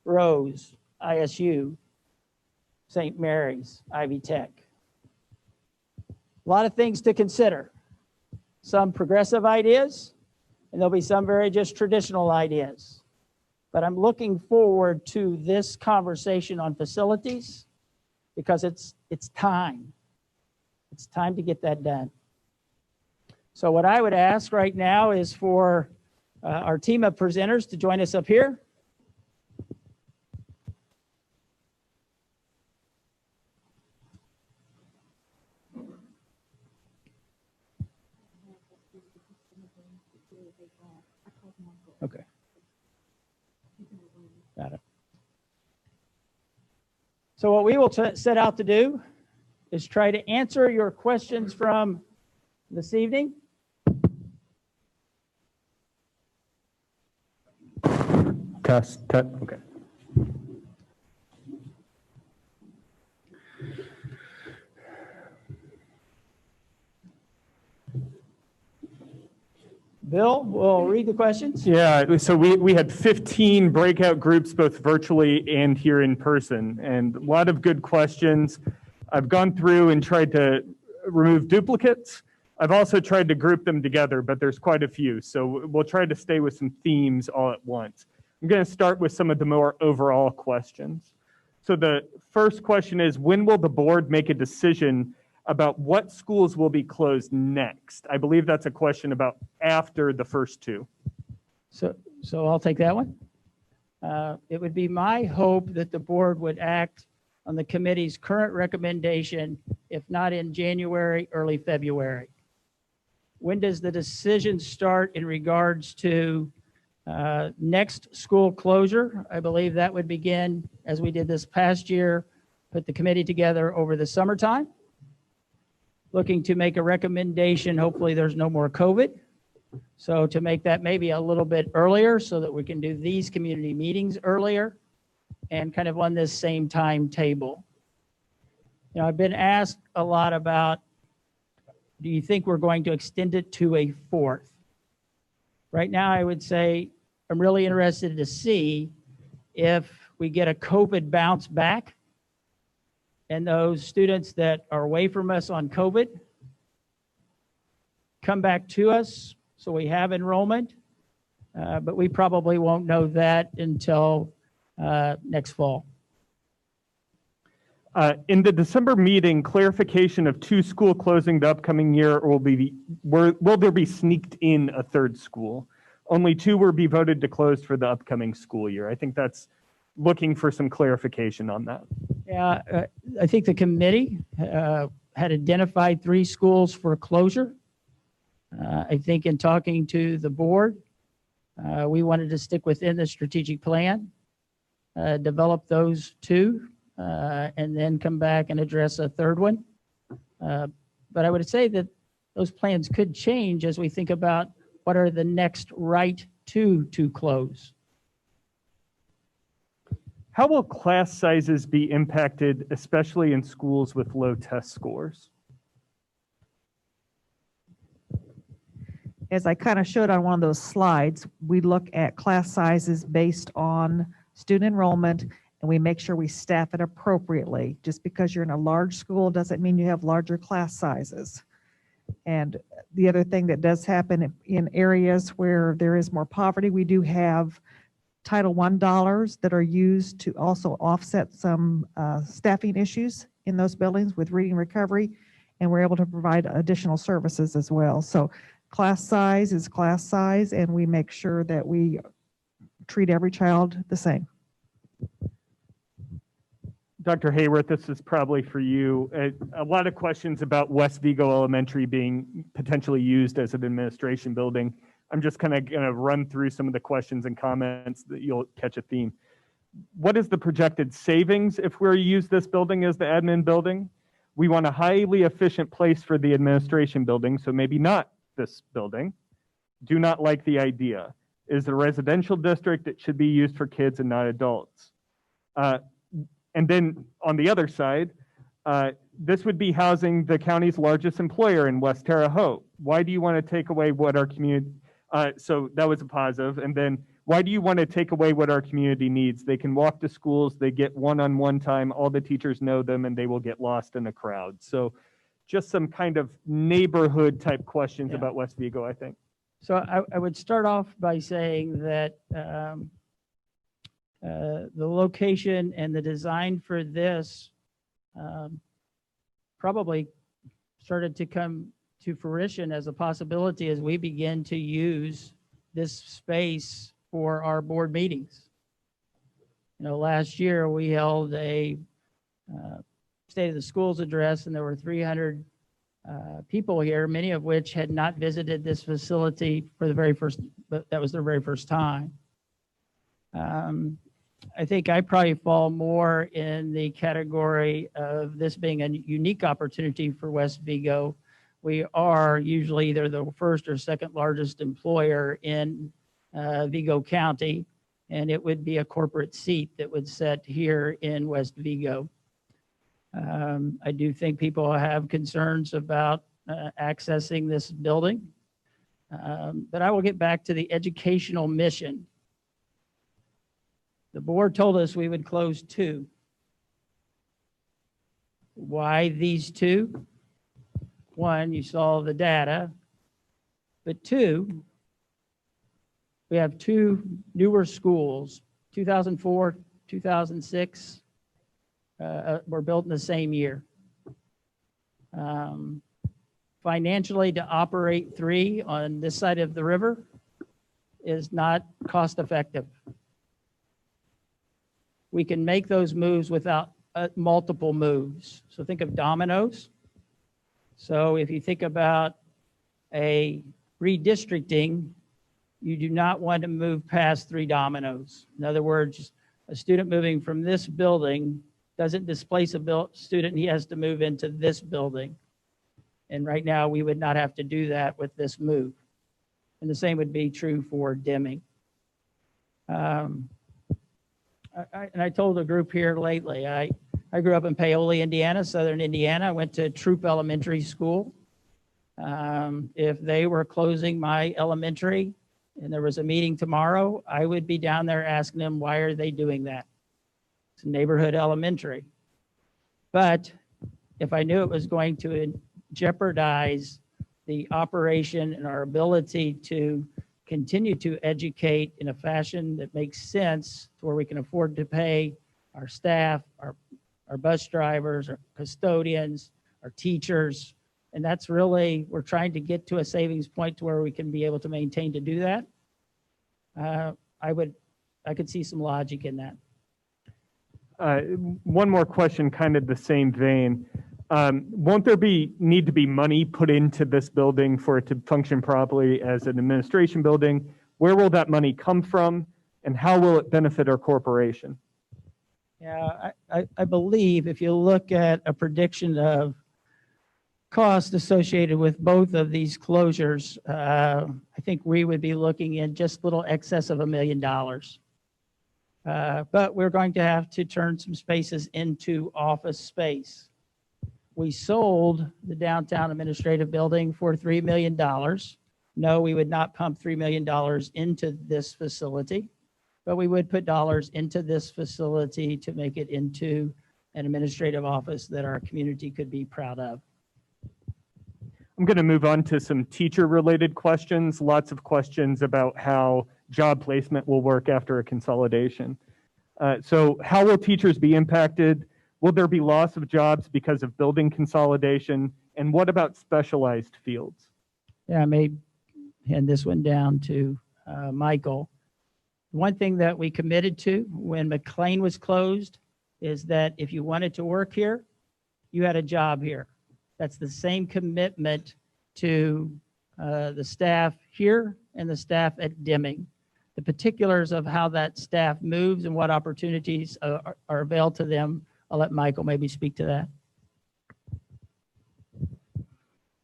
Rose, ISU, St. Mary's, Ivy Tech. A lot of things to consider. Some progressive ideas, and there'll be some very just traditional ideas. But I'm looking forward to this conversation on facilities because it's time. It's time to get that done. So what I would ask right now is for our team of presenters to join us up here. Okay. Got it. So what we will set out to do is try to answer your questions from this evening. Test. Okay. Bill will read the questions. Yeah, so we had 15 breakout groups, both virtually and here in person, and a lot of good questions. I've gone through and tried to remove duplicates. I've also tried to group them together, but there's quite a few. So we'll try to stay with some themes all at once. I'm going to start with some of the more overall questions. So the first question is, when will the board make a decision about what schools will be closed next? I believe that's a question about after the first two. So I'll take that one. It would be my hope that the board would act on the committee's current recommendation, if not in January, early February. When does the decision start in regards to next school closure? I believe that would begin, as we did this past year, put the committee together over the summertime, looking to make a recommendation. Hopefully there's no more COVID. So to make that maybe a little bit earlier so that we can do these community meetings earlier and kind of on this same timetable. You know, I've been asked a lot about, do you think we're going to extend it to a fourth? Right now, I would say I'm really interested to see if we get a COVID bounce back and those students that are away from us on COVID come back to us so we have enrollment, but we probably won't know that until next fall. In the December meeting, clarification of 2 school closing the upcoming year, or will there be sneaked in a third school? Only 2 will be voted to close for the upcoming school year. I think that's looking for some clarification on that. Yeah, I think the committee had identified 3 schools for closure. I think in talking to the board, we wanted to stick within the strategic plan, develop those 2, and then come back and address a third one. But I would say that those plans could change as we think about what are the next right to close. How will class sizes be impacted, especially in schools with low test scores? As I kind of showed on one of those slides, we look at class sizes based on student enrollment, and we make sure we staff it appropriately. Just because you're in a large school doesn't mean you have larger class sizes. And the other thing that does happen in areas where there is more poverty, we do have Title I dollars that are used to also offset some staffing issues in those buildings with reading recovery, and we're able to provide additional services as well. So class size is class size, and we make sure that we treat every child the same. Dr. Hayworth, this is probably for you. A lot of questions about West Vigo Elementary being potentially used as an administration building. I'm just kind of going to run through some of the questions and comments that you'll catch a theme. What is the projected savings if we use this building as the admin building? We want a highly efficient place for the administration building, so maybe not this building. Do not like the idea. Is a residential district, it should be used for kids and not adults. And then on the other side, this would be housing the county's largest employer in West Terre Haute. Why do you want to take away what our community, so that was a positive. And then why do you want to take away what our community needs? They can walk to schools, they get one-on-one time, all the teachers know them, and they will get lost in a crowd. So just some kind of neighborhood type questions about West Vigo, I think. So I would start off by saying that The location and the design for this probably started to come to fruition as a possibility as we begin to use this space for our board meetings. Last year we held a State of the Schools address, and there were 300 people here, many of which had not visited this facility for the very first, but that was their very first time. I think I probably fall more in the category of this being a unique opportunity for West Vigo. We are usually either the first or second largest employer in Vigo County, and it would be a corporate seat that would sit here in West Vigo. I do think people have concerns about accessing this building, but I will get back to the educational mission. The board told us we would close 2. Why these 2? 1, you saw the data, but 2, we have 2 newer schools, 2004, 2006, were built in the same year. Financially, to operate 3 on this side of the river is not cost effective. We can make those moves without multiple moves. So think of dominoes. So if you think about a redistricting, you do not want to move past 3 dominoes. In other words, a student moving from this building doesn't displace a student, he has to move into this building. And right now, we would not have to do that with this move. And the same would be true for Deming. I told a group here lately, I grew up in Paoli, Indiana, Southern Indiana. I went to Troop Elementary School. If they were closing my elementary and there was a meeting tomorrow, I would be down there asking them, why are they doing that? It's a neighborhood elementary. But if I knew it was going to jeopardize the operation and our ability to continue to educate in a fashion that makes sense to where we can afford to pay our staff, our bus drivers, our custodians, our teachers. And that's really, we're trying to get to a savings point to where we can be able to maintain to do that. I could see some logic in that. One more question, kind of the same vein. Won't there need to be money put into this building for it to function properly as an administration building? Where will that money come from, and how will it benefit our corporation? Yeah, I believe if you look at a prediction of cost associated with both of these closures, I think we would be looking in just a little excess of $1 million. But we're going to have to turn some spaces into office space. We sold the downtown administrative building for $3 million. No, we would not pump $3 million into this facility, but we would put dollars into this facility to make it into an administrative office that our community could be proud of. I'm going to move on to some teacher-related questions. Lots of questions about how job placement will work after a consolidation. So how will teachers be impacted? Will there be loss of jobs because of building consolidation? And what about specialized fields? Yeah, I may hand this one down to Michael. One thing that we committed to when McLean was closed is that if you wanted to work here, you had a job here. That's the same commitment to the staff here and the staff at Deming. The particulars of how that staff moves and what opportunities are available to them, I'll let Michael maybe speak to that.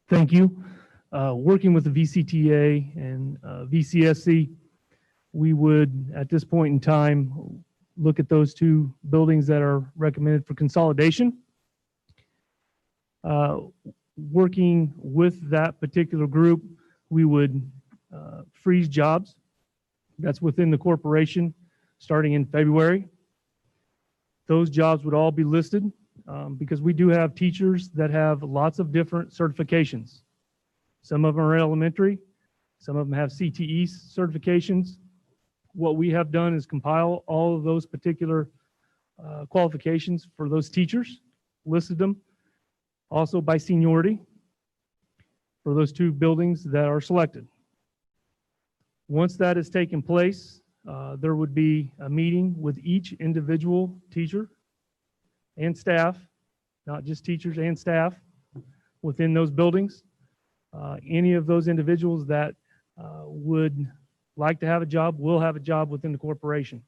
Thank you. Working with the VCTA and VCSC, we would, at this point in time, look at those 2 buildings that are recommended for consolidation. Working with that particular group, we would freeze jobs. That's within the corporation starting in February. Those jobs would all be listed because we do have teachers that have lots of different certifications. Some of them are elementary, some of them have CTE certifications. what we have done is compile all of those particular qualifications for those teachers, listed them also by seniority for those 2 buildings that are selected. Once that has taken place, there would be a meeting with each individual teacher and staff, not just teachers and staff within those buildings. Any of those individuals that would like to have a job will have a job within the corporation.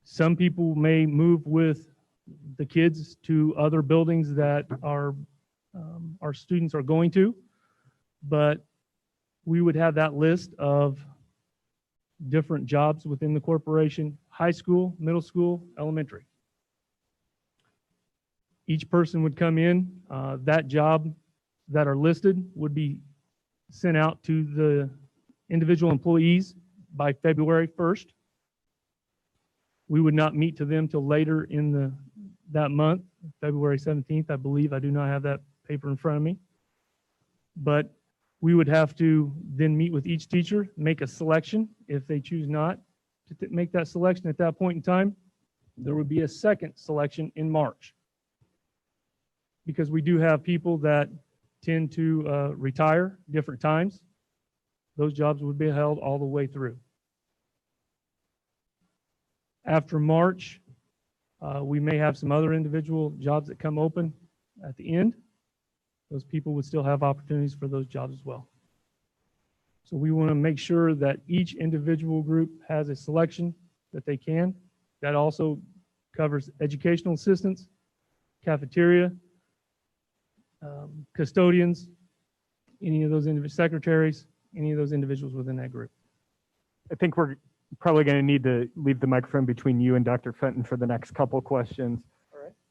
Some people may move with the kids to other buildings that our students are going to, but we would have that list of different jobs within the corporation: high school, middle school, elementary. Each person would come in, that job that are listed would be sent out to the individual employees by February 1st. We would not meet to them till later in that month, February 17th, I believe. I do not have that paper in front of me. But we would have to then meet with each teacher, make a selection. If they choose not to make that selection at that point in time, there would be a second selection in March. Because we do have people that tend to retire different times. Those jobs would be held all the way through. After March, we may have some other individual jobs that come open at the end. Those people would still have opportunities for those jobs as well. So we want to make sure that each individual group has a selection that they can. That also covers educational assistants, cafeteria, custodians, any of those secretaries, any of those individuals within that group. I think we're probably going to need to leave the microphone between you and Dr. Fenton for the next couple questions.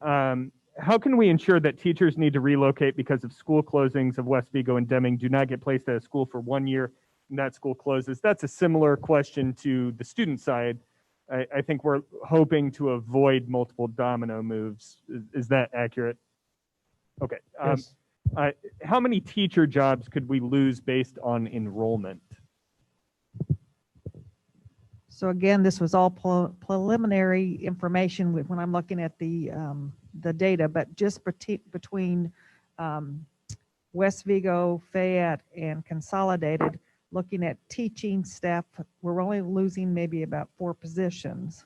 All right. How can we ensure that teachers need to relocate because of school closings of West Vigo and Deming do not get placed at a school for 1 year and that school closes? That's a similar question to the student side. I think we're hoping to avoid multiple domino moves. Is that accurate? Okay. Yes. How many teacher jobs could we lose based on enrollment? So again, this was all preliminary information when I'm looking at the data, but just between West Vigo, Fayette, and Consolidated, looking at teaching staff, we're only losing maybe about 4 positions.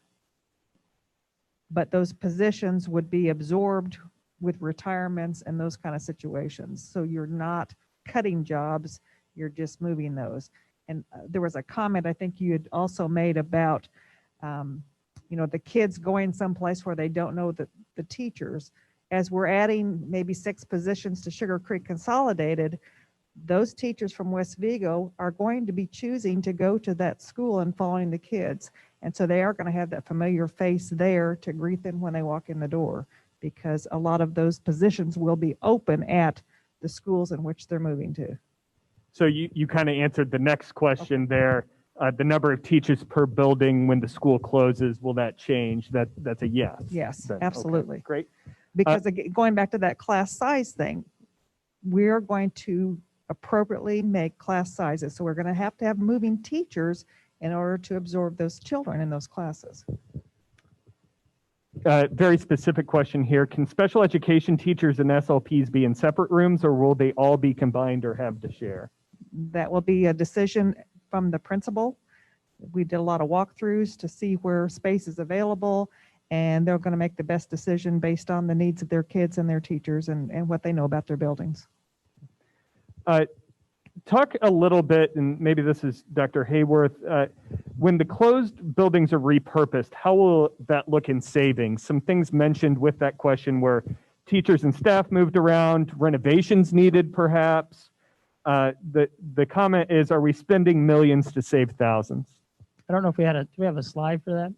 But those positions would be absorbed with retirements and those kind of situations. So you're not cutting jobs, you're just moving those. And there was a comment I think you had also made about, the kids going someplace where they don't know the teachers. As we're adding maybe 6 positions to Sugar Creek Consolidated, those teachers from West Vigo are going to be choosing to go to that school and following the kids. And so they are going to have that familiar face there to greet them when they walk in the door, because a lot of those positions will be open at the schools in which they're moving to. So you kind of answered the next question there. The number of teachers per building when the school closes, will that change? That's a yes. Yes, Then, absolutely. Okay, great. Because again, going back to that class size thing, we're going to appropriately make class sizes. So we're going to have moving teachers in order to absorb those children in those classes. Very specific question here. Can special education teachers and SLPs be in separate rooms, or will they all be combined or have to share? That will be a decision from the principal. We did a lot of walkthroughs to see where space is available, and they're going to make the best decision based on the needs of their kids and their teachers and what they know about their buildings. Talk a little bit, and maybe this is Dr. Hayworth, when the closed buildings are repurposed, how will that look in savings? Some things mentioned with that question were teachers and staff moved around, renovations needed perhaps. The comment is, are we spending millions to save thousands? I don't know if do we have a slide for that?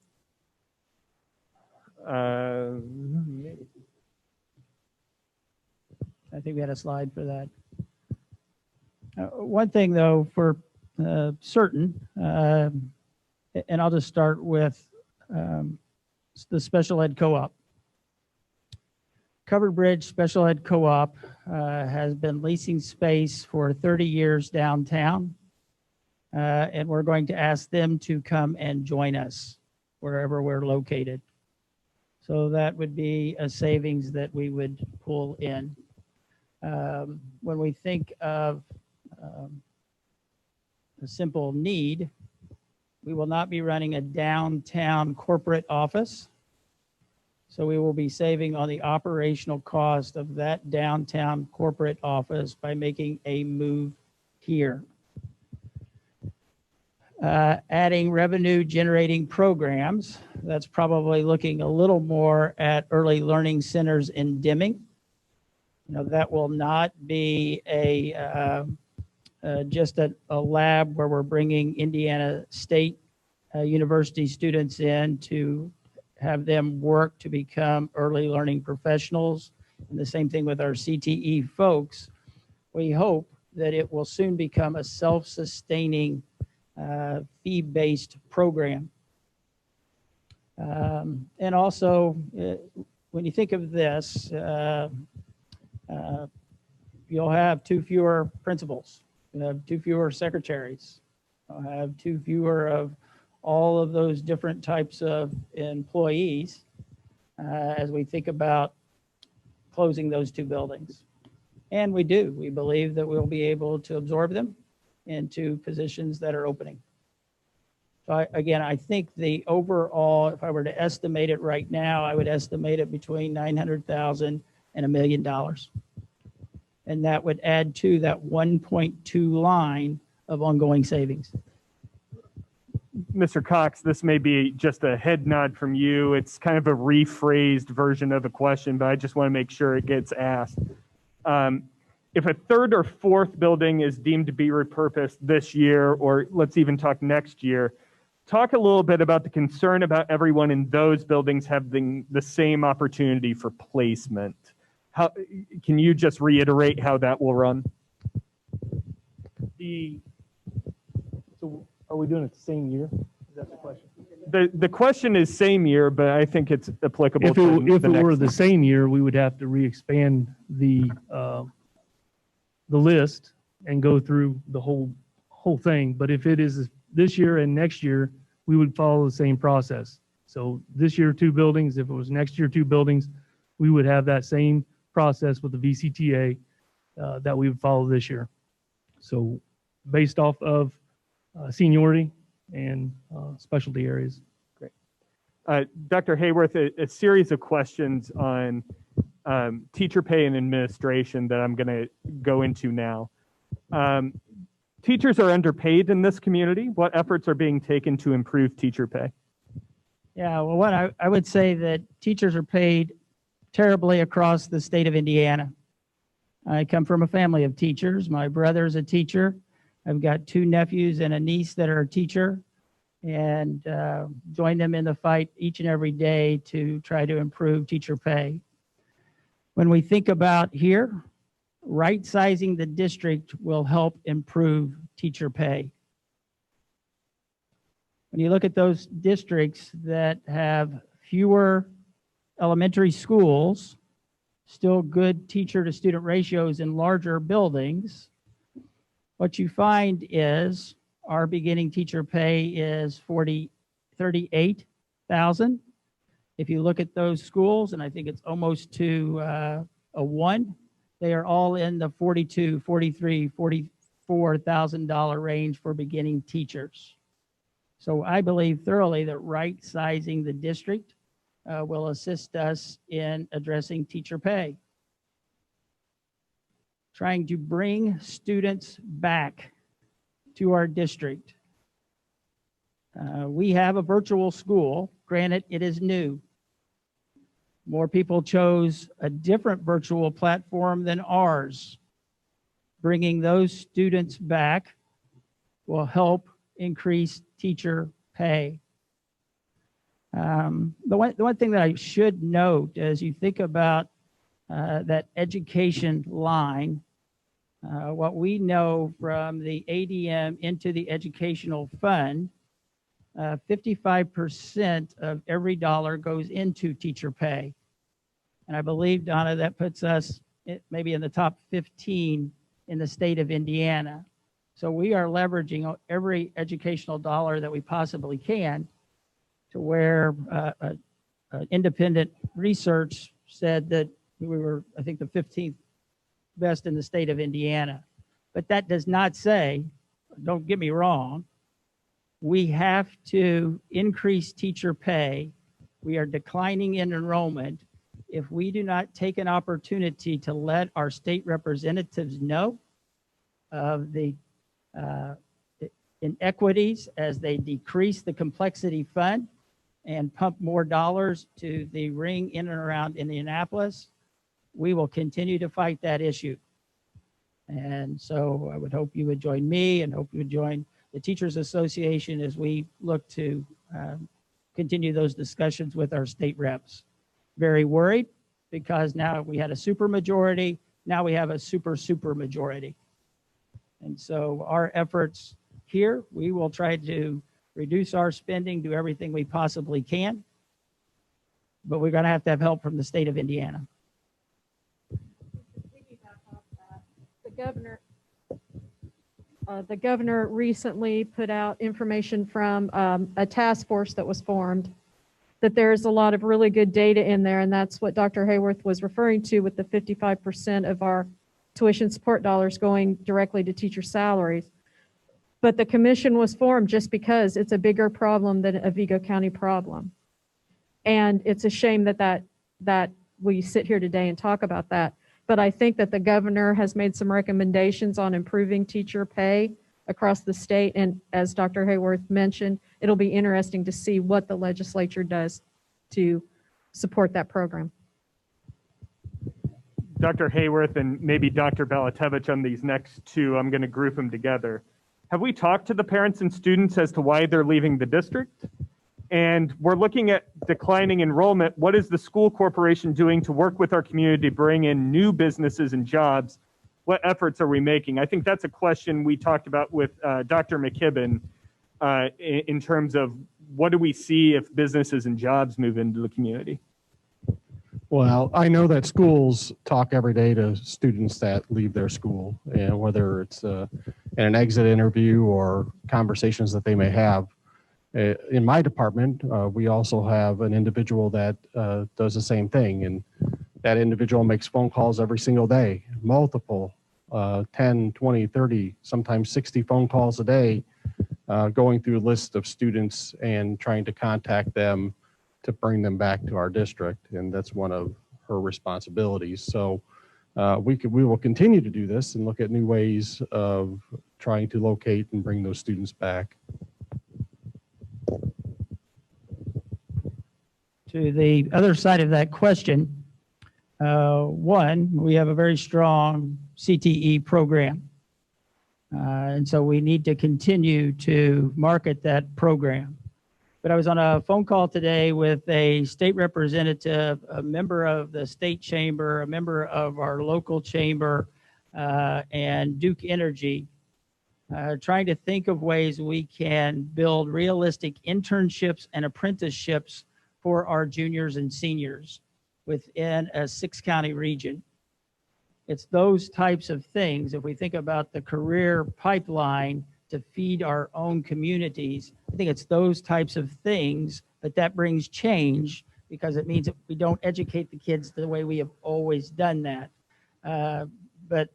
Maybe. I think we had a slide for that. One thing though, for certain, and I'll just start with the special ed co-op. Covered Bridge Special Ed Co-op has been leasing space for 30 years downtown. and we're going to ask them to come and join us wherever we're located. So that would be a savings that we would pull in. When we think of a simple need, we will not be running a downtown corporate office. So we will be saving on the operational cost of that downtown corporate office by making a move here. Adding revenue generating programs, that's probably looking a little more at early learning centers in Deming. You know, that will not be just a lab where we're bringing Indiana State University students in to have them work to become early learning professionals. And the same thing with our CTE folks. We hope that it will soon become a self-sustaining fee-based program. And also, when you think of this, you'll have 2 fewer principals, you'll have 2 fewer secretaries, you'll have 2 fewer of all of those different types of employees as we think about closing those 2 buildings. And we believe that we'll be able to absorb them into positions that are opening. So again, I think the overall, if I were to estimate it right now, I would estimate it between $900,000 and $1 million. And that would add to that 1.2 line of ongoing savings. Mr. Cox, this may be just a head nod from you. It's kind of a rephrased version of a question, but I just want to make sure it gets asked. If a 3rd or 4th building is deemed to be repurposed this year, or let's even talk next year, talk a little bit about the concern about everyone in those buildings having the same opportunity for placement. How, can you just reiterate how that will run? So are we doing it the same year? Is that the question? The question is same year, but I think it's applicable If it were the same year, we would have to re-expand the list and go through the whole thing. But if it is this year and next year, we would follow the same process. So this year, 2 buildings. If it was next year, 2 buildings, we would have that same process with the VCTA that we would follow this year. So based off of seniority and specialty areas. Great. Dr. Hayworth, a series of questions on teacher pay and administration that I'm going to go into now. Teachers are underpaid in this community. What efforts are being taken to improve teacher pay? Yeah, well, what I would say that teachers are paid terribly across the state of Indiana. I come from a family of teachers. My brother is a teacher. I've got 2 nephews and a niece that are a teacher, and join them in the fight each and every day to try to improve teacher pay. When we think about here, right-sizing the district will help improve teacher pay. When you look at those districts that have fewer elementary schools, still good teacher to student ratios in larger buildings, what you find is our beginning teacher pay is $38,000. If you look at those schools, and I think it's almost to a 1, they are all in the $42,000, $43,000, $44,000 range for beginning teachers. So I believe thoroughly that right-sizing the district will assist us in addressing teacher pay. Trying to bring students back to our district. We have a virtual school. Granted, it is new. More people chose a different virtual platform than ours. Bringing those students back will help increase teacher pay. The one thing that I should note as you think about that education line, what we know from the ADM into the educational fund, 55% of every dollar goes into teacher pay. And I believe, Donna, that puts us maybe in the top 15 in the state of Indiana. So we are leveraging every educational dollar that we possibly can to where independent research said that we were, I think, the 15th best in the state of Indiana. But that does not say, don't get me wrong, we have to increase teacher pay. We are declining in enrollment. If we do not take an opportunity to let our state representatives know of the inequities as they decrease the complexity fund and pump more dollars to the ring in and around Indianapolis, we will continue to fight that issue. And so I would hope you would join me and hope you would join the Teachers Association as we look to continue those discussions with our state reps. Very worried because now we had a super majority, now we have a super majority. And so our efforts here, we will try to reduce our spending, do everything we possibly can, but we're going to have help from the state of Indiana. The governor recently put out information from a task force that was formed, that there's a lot of really good data in there, and that's what Dr. Hayworth was referring to with the 55% of our tuition support dollars going directly to teacher salaries. But the commission was formed just because it's a bigger problem than a Vigo County problem. And it's a shame that we sit here today and talk about that. But I think that the governor has made some recommendations on improving teacher pay across the state. And as Dr. Hayworth mentioned, it'll be interesting to see what the legislature does to support that program. Dr. Hayworth and maybe Dr. Balatevich on these next two, I'm going to group them together. Have we talked to the parents and students as to why they're leaving the district? And we're looking at declining enrollment. What is the school corporation doing to work with our community to bring in new businesses and jobs? What efforts are we making? I think that's a question we talked about with Dr. McKibben in terms of what do we see if businesses and jobs move into the community? Well, I know that schools talk every day to students that leave their school, and whether it's in an exit interview or conversations that they may have. In my department, we also have an individual that does the same thing, and that individual makes phone calls every single day, multiple, 10, 20, 30, sometimes 60 phone calls a day, going through a list of students and trying to contact them to bring them back to our district, and that's one of her responsibilities. So we will continue to do this and look at new ways of trying to locate and bring those students back. To the other side of that question, one, we have a very strong CTE program. And so we need to continue to market that program. But I was on a phone call today with a state representative, a member of the state chamber, a member of our local chamber, and Duke Energy, trying to think of ways we can build realistic internships and apprenticeships for our juniors and seniors within a 6-county region. It's those types of things. If we think about the career pipeline to feed our own communities, I think it's those types of things, but that brings change because it means that we don't educate the kids the way we have always done that. But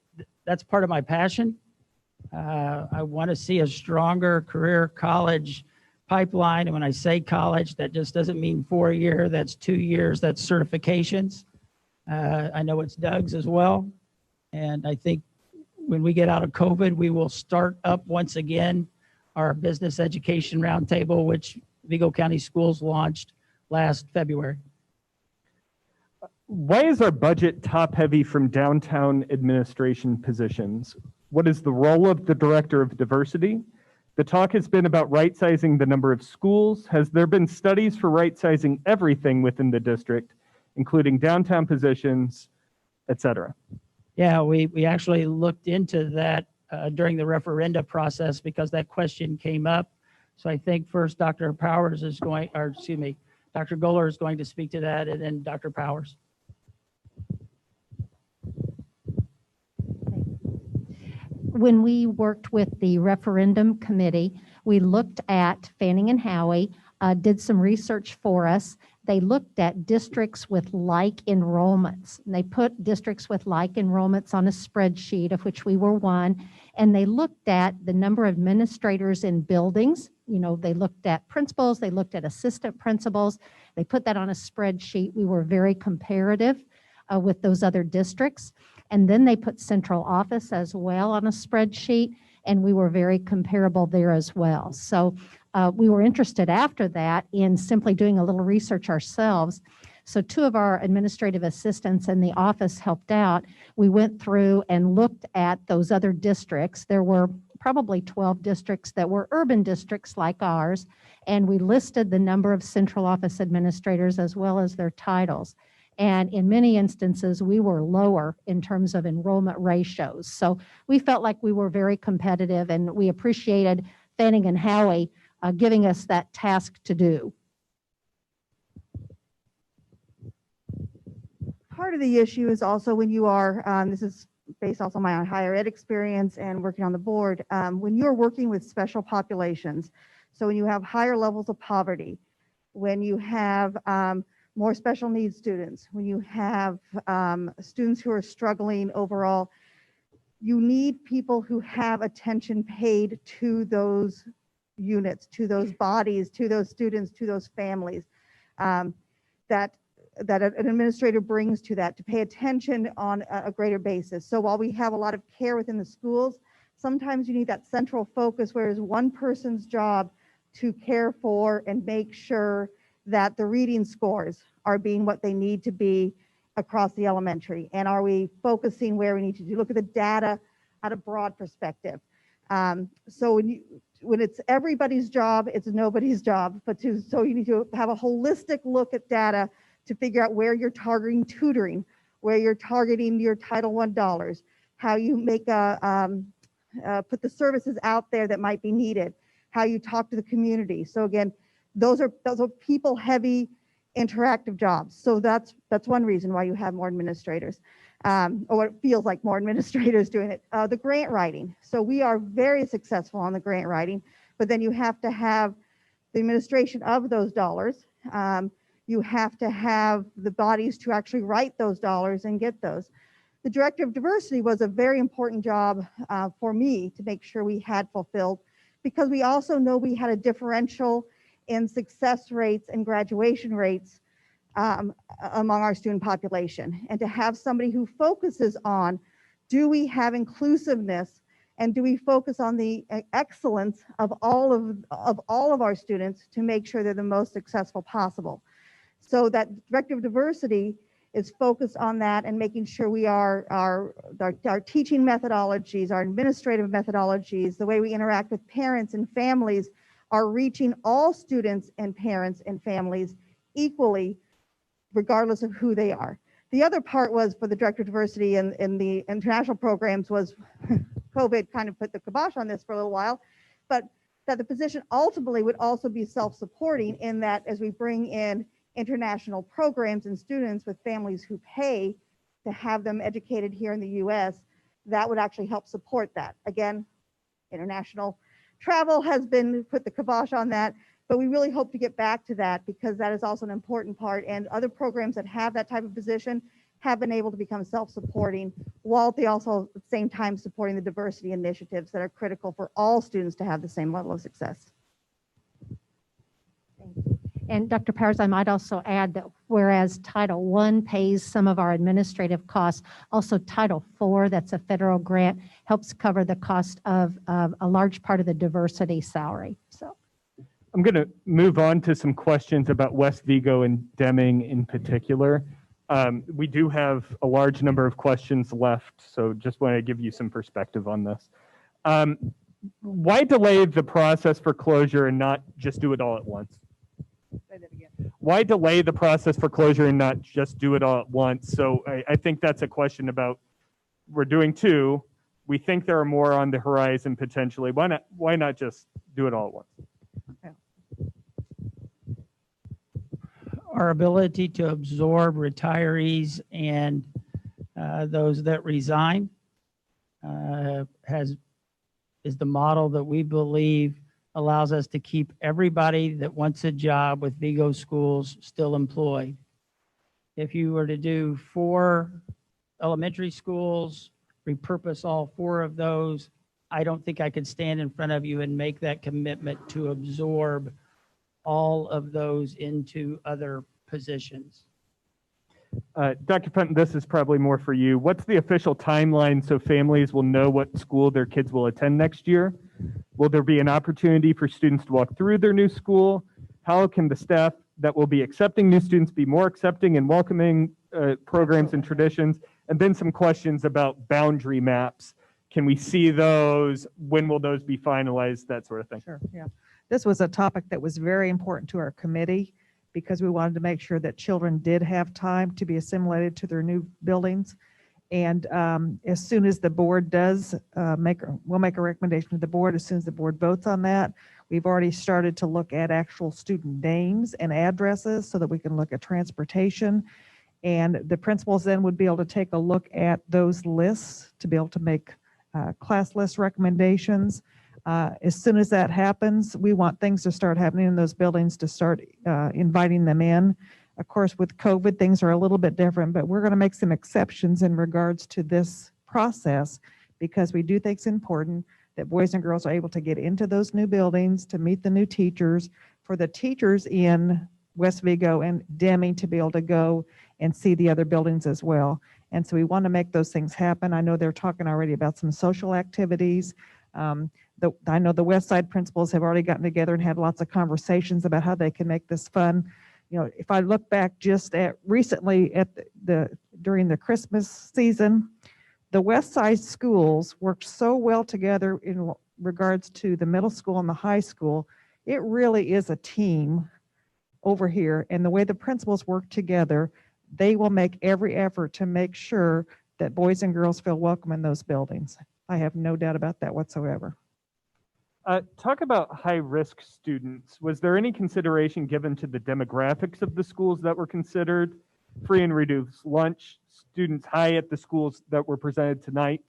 that's part of my passion. I want to see a stronger career college pipeline. And when I say college, that just doesn't mean 4-year, that's 2 years, that's certifications. I know it's Doug's as well. And I think when we get out of COVID, we will start up once again our business education roundtable, which Vigo County Schools launched last February. Why is our budget top heavy from downtown administration positions? What is the role of the director of diversity? The talk has been about right-sizing the number of schools. Has there been studies for right-sizing everything within the district, including downtown positions, et cetera? Yeah, we actually looked into that during the referenda process because that question came up. So I think first Dr. Powers is going, or excuse me, Dr. Goller is going to speak to that, and then Dr. Powers. when we worked with the referendum committee, we looked at Fanning and Howie, did some research for us. They looked at districts with like enrollments. And they put districts with like enrollments on a spreadsheet, of which we were one. And they looked at the number of administrators in buildings. You know, they looked at principals, they looked at assistant principals. They put that on a spreadsheet. We were very comparative with those other districts. And then they put central office as well on a spreadsheet, and we were very comparable there as well. So we were interested after that in simply doing a little research ourselves. So 2 of our administrative assistants in the office helped out. We went through and looked at those other districts. There were probably 12 districts that were urban districts like ours, and we listed the number of central office administrators as well as their titles. And in many instances, we were lower in terms of enrollment ratios. So we felt like we were very competitive, and we appreciated Fanning and Howie giving us that task to do. Part of the issue is also when you are, this is based also on my higher ed experience and working on the board, when you're working with special populations, so when you have higher levels of poverty, when you have more special needs students, when you have students who are struggling overall, you need people who have attention paid to those units, to those bodies, to those students, to those families, that an administrator brings to that, to pay attention on a greater basis. So while we have a lot of care within the schools, sometimes you need that central focus where it's one person's job to care for and make sure that the reading scores are being what they need to be across the elementary. And are we focusing where we need to look at the data at a broad perspective? So when it's everybody's job, it's nobody's job, so you need to have a holistic look at data to figure out where you're targeting tutoring, where you're targeting your Title I dollars, how you make put the services out there that might be needed, how you talk to the community. So again, those are people heavy interactive jobs. So that's one reason why you have more administrators, or what feels like more administrators doing it. The grant writing. So we are very successful on the grant writing, but then you have to have the administration of those dollars. You have to have the bodies to actually write those dollars and get those. The director of diversity was a very important job for me to make sure we had fulfilled, because we also know we had a differential in success rates and graduation rates among our student population. And to have somebody who focuses on, do we have inclusiveness, and do we focus on the excellence of all of our students to make sure they're the most successful possible. So that director of diversity is focused on that and making sure we are our teaching methodologies, our administrative methodologies, the way we interact with parents and families are reaching all students and parents and families equally, regardless of who they are. The other part was for the director of diversity in the international programs was COVID kind of put the kibosh on this for a little while, but that the position ultimately would also be self-supporting in that as we bring in international programs and students with families who pay to have them educated here in the US, that would actually help support that. Again, international travel has been put the kibosh on that, but we really hope to get back to that because that is also an important part, and other programs that have that type of position have been able to become self-supporting while they also at the same time supporting the diversity initiatives that are critical for all students to have the same level of success. Thank you. And Dr. Powers, I might also add that whereas Title I pays some of our administrative costs, also Title IV, that's a federal grant, helps cover the cost of a large part of the diversity salary. So I'm going to move on to some questions about West Vigo and Deming in particular. We do have a large number of questions left, so just want to give you some perspective on this. Why delay the process for closure and not just do it all at once? Say that again. Why delay the process for closure and not just do it all at once? So I think that's a question about, we're doing 2. We think there are more on the horizon potentially. Why not just do it all at once? Our ability to absorb retirees and those that resign has is the model that we believe allows us to keep everybody that wants a job with Vigo schools still employed. If you were to do 4 elementary schools, repurpose all 4 of those, I don't think I could stand in front of you and make that commitment to absorb all of those into other positions. Dr. Fenton, this is probably more for you. What's the official timeline so families will know what school their kids will attend next year? Will there be an opportunity for students to walk through their new school? How can the staff that will be accepting new students be more accepting and welcoming programs and traditions? And then some questions about boundary maps. Can we see those? When will those be finalized? That sort of thing. Sure, yeah. This was a topic that was very important to our committee because we wanted to make sure that children did have time to be assimilated to their new buildings. And as soon as the board does we'll make a recommendation to the board as soon as the board votes on that. We've already started to look at actual student names and addresses so that we can look at transportation. And the principals then would be able to take a look at those lists to be able to make class list recommendations. As soon as that happens, we want things to start happening in those buildings to start inviting them in. Of course, with COVID, things are a little bit different, but we're going to make some exceptions in regards to this process because we do think it's important that boys and girls are able to get into those new buildings, to meet the new teachers, for the teachers in West Vigo and Deming to be able to go and see the other buildings as well. And so we want to make those things happen. I know they're talking already about some social activities. I know the West Side principals have already gotten together and had lots of conversations about how they can make this fun. You know, if I look back just at recently at during the Christmas season, the West Side schools worked so well together in regards to the middle school and the high school. It really is a team over here. And the way the principals work together, they will make every effort to make sure that boys and girls feel welcome in those buildings. I have no doubt about that whatsoever. Talk about high-risk students. Was there any consideration given to the demographics of the schools that were considered? Free and reduced lunch, students high at the schools that were presented tonight,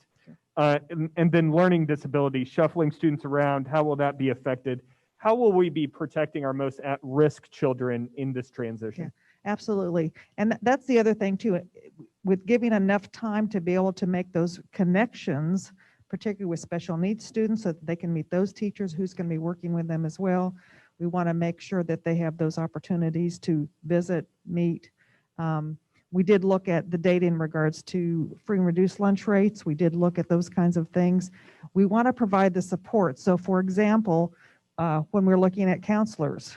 and then learning disabilities, shuffling students around, how will that be affected? How will we be protecting our most at-risk children in this transition? Yeah, absolutely. And that's the other thing too, with giving enough time to be able to make those connections, particularly with special needs students, so that they can meet those teachers who's going to be working with them as well. We want to make sure that they have those opportunities to visit, meet. We did look at the data in regards to free and reduced lunch rates. We did look at those kinds of things. We want to provide the support. So for example, when we're looking at counselors,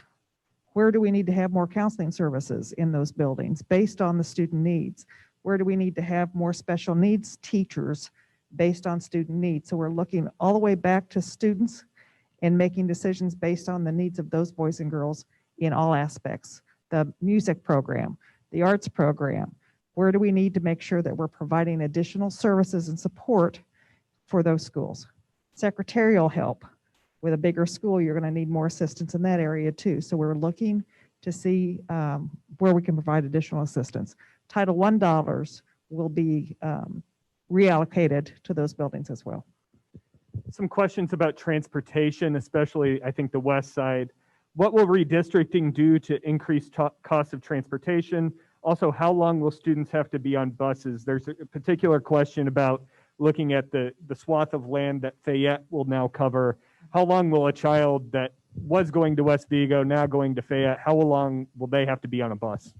where do we need to have more counseling services in those buildings based on the student needs? Where do we need to have more special needs teachers based on student needs? So we're looking all the way back to students and making decisions based on the needs of those boys and girls in all aspects. The music program, the arts program, where do we need to make sure that we're providing additional services and support for those schools? Secretarial help. With a bigger school, you're going to need more assistance in that area too. So we're looking to see where we can provide additional assistance. Title I dollars will be reallocated to those buildings as well. Some questions about transportation, especially I think the West Side. What will redistricting do to increase cost of transportation? Also, how long will students have to be on buses? There's a particular question about looking at the swath of land that Fayette will now cover. How long will a child that was going to West Vigo, now going to Fayette, how long will they have to be on a bus?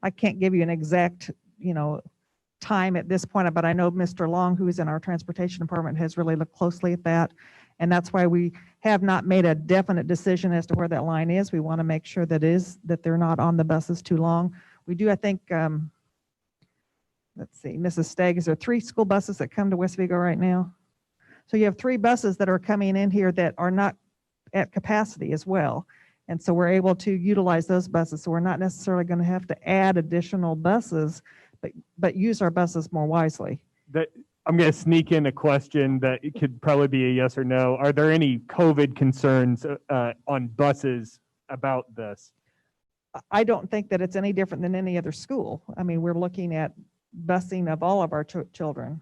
I can't give you an exact, time at this point, but I know Mr. Long, who's in our transportation department, has really looked closely at that. And that's why we have not made a definite decision as to where that line is. We want to make sure that they're not on the buses too long. We do, I think, let's see, Mrs. Stagg, is there 3 school buses that come to West Vigo right now? So you have 3 buses that are coming in here that are not at capacity as well. And so we're able to utilize those buses. So we're not necessarily going to have to add additional buses, but use our buses more wisely. I'm going to sneak in a question that it could probably be a yes or no. Are there any COVID concerns on buses about this? I don't think that it's any different than any other school. I mean, we're looking at busing of all of our children.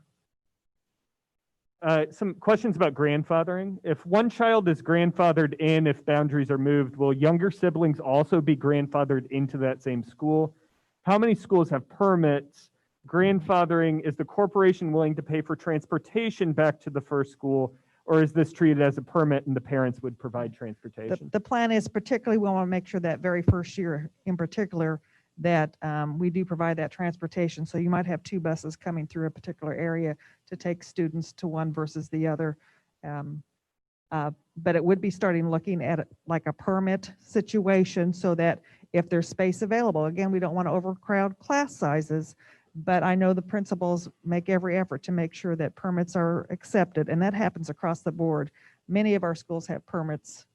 Some questions about grandfathering. If one child is grandfathered in, if boundaries are moved, will younger siblings also be grandfathered into that same school? How many schools have permits? Grandfathering, is the corporation willing to pay for transportation back to the first school, or is this treated as a permit and the parents would provide transportation? The plan is particularly, we want to make sure that very first year in particular, that we do provide that transportation. So you might have two buses coming through a particular area to take students to one versus the other. But it would be starting looking at it like a permit situation so that if there's space available, again, we don't want to overcrowd class sizes, but I know the principals make every effort to make sure that permits are accepted, and that happens across the board. Many of our schools have permits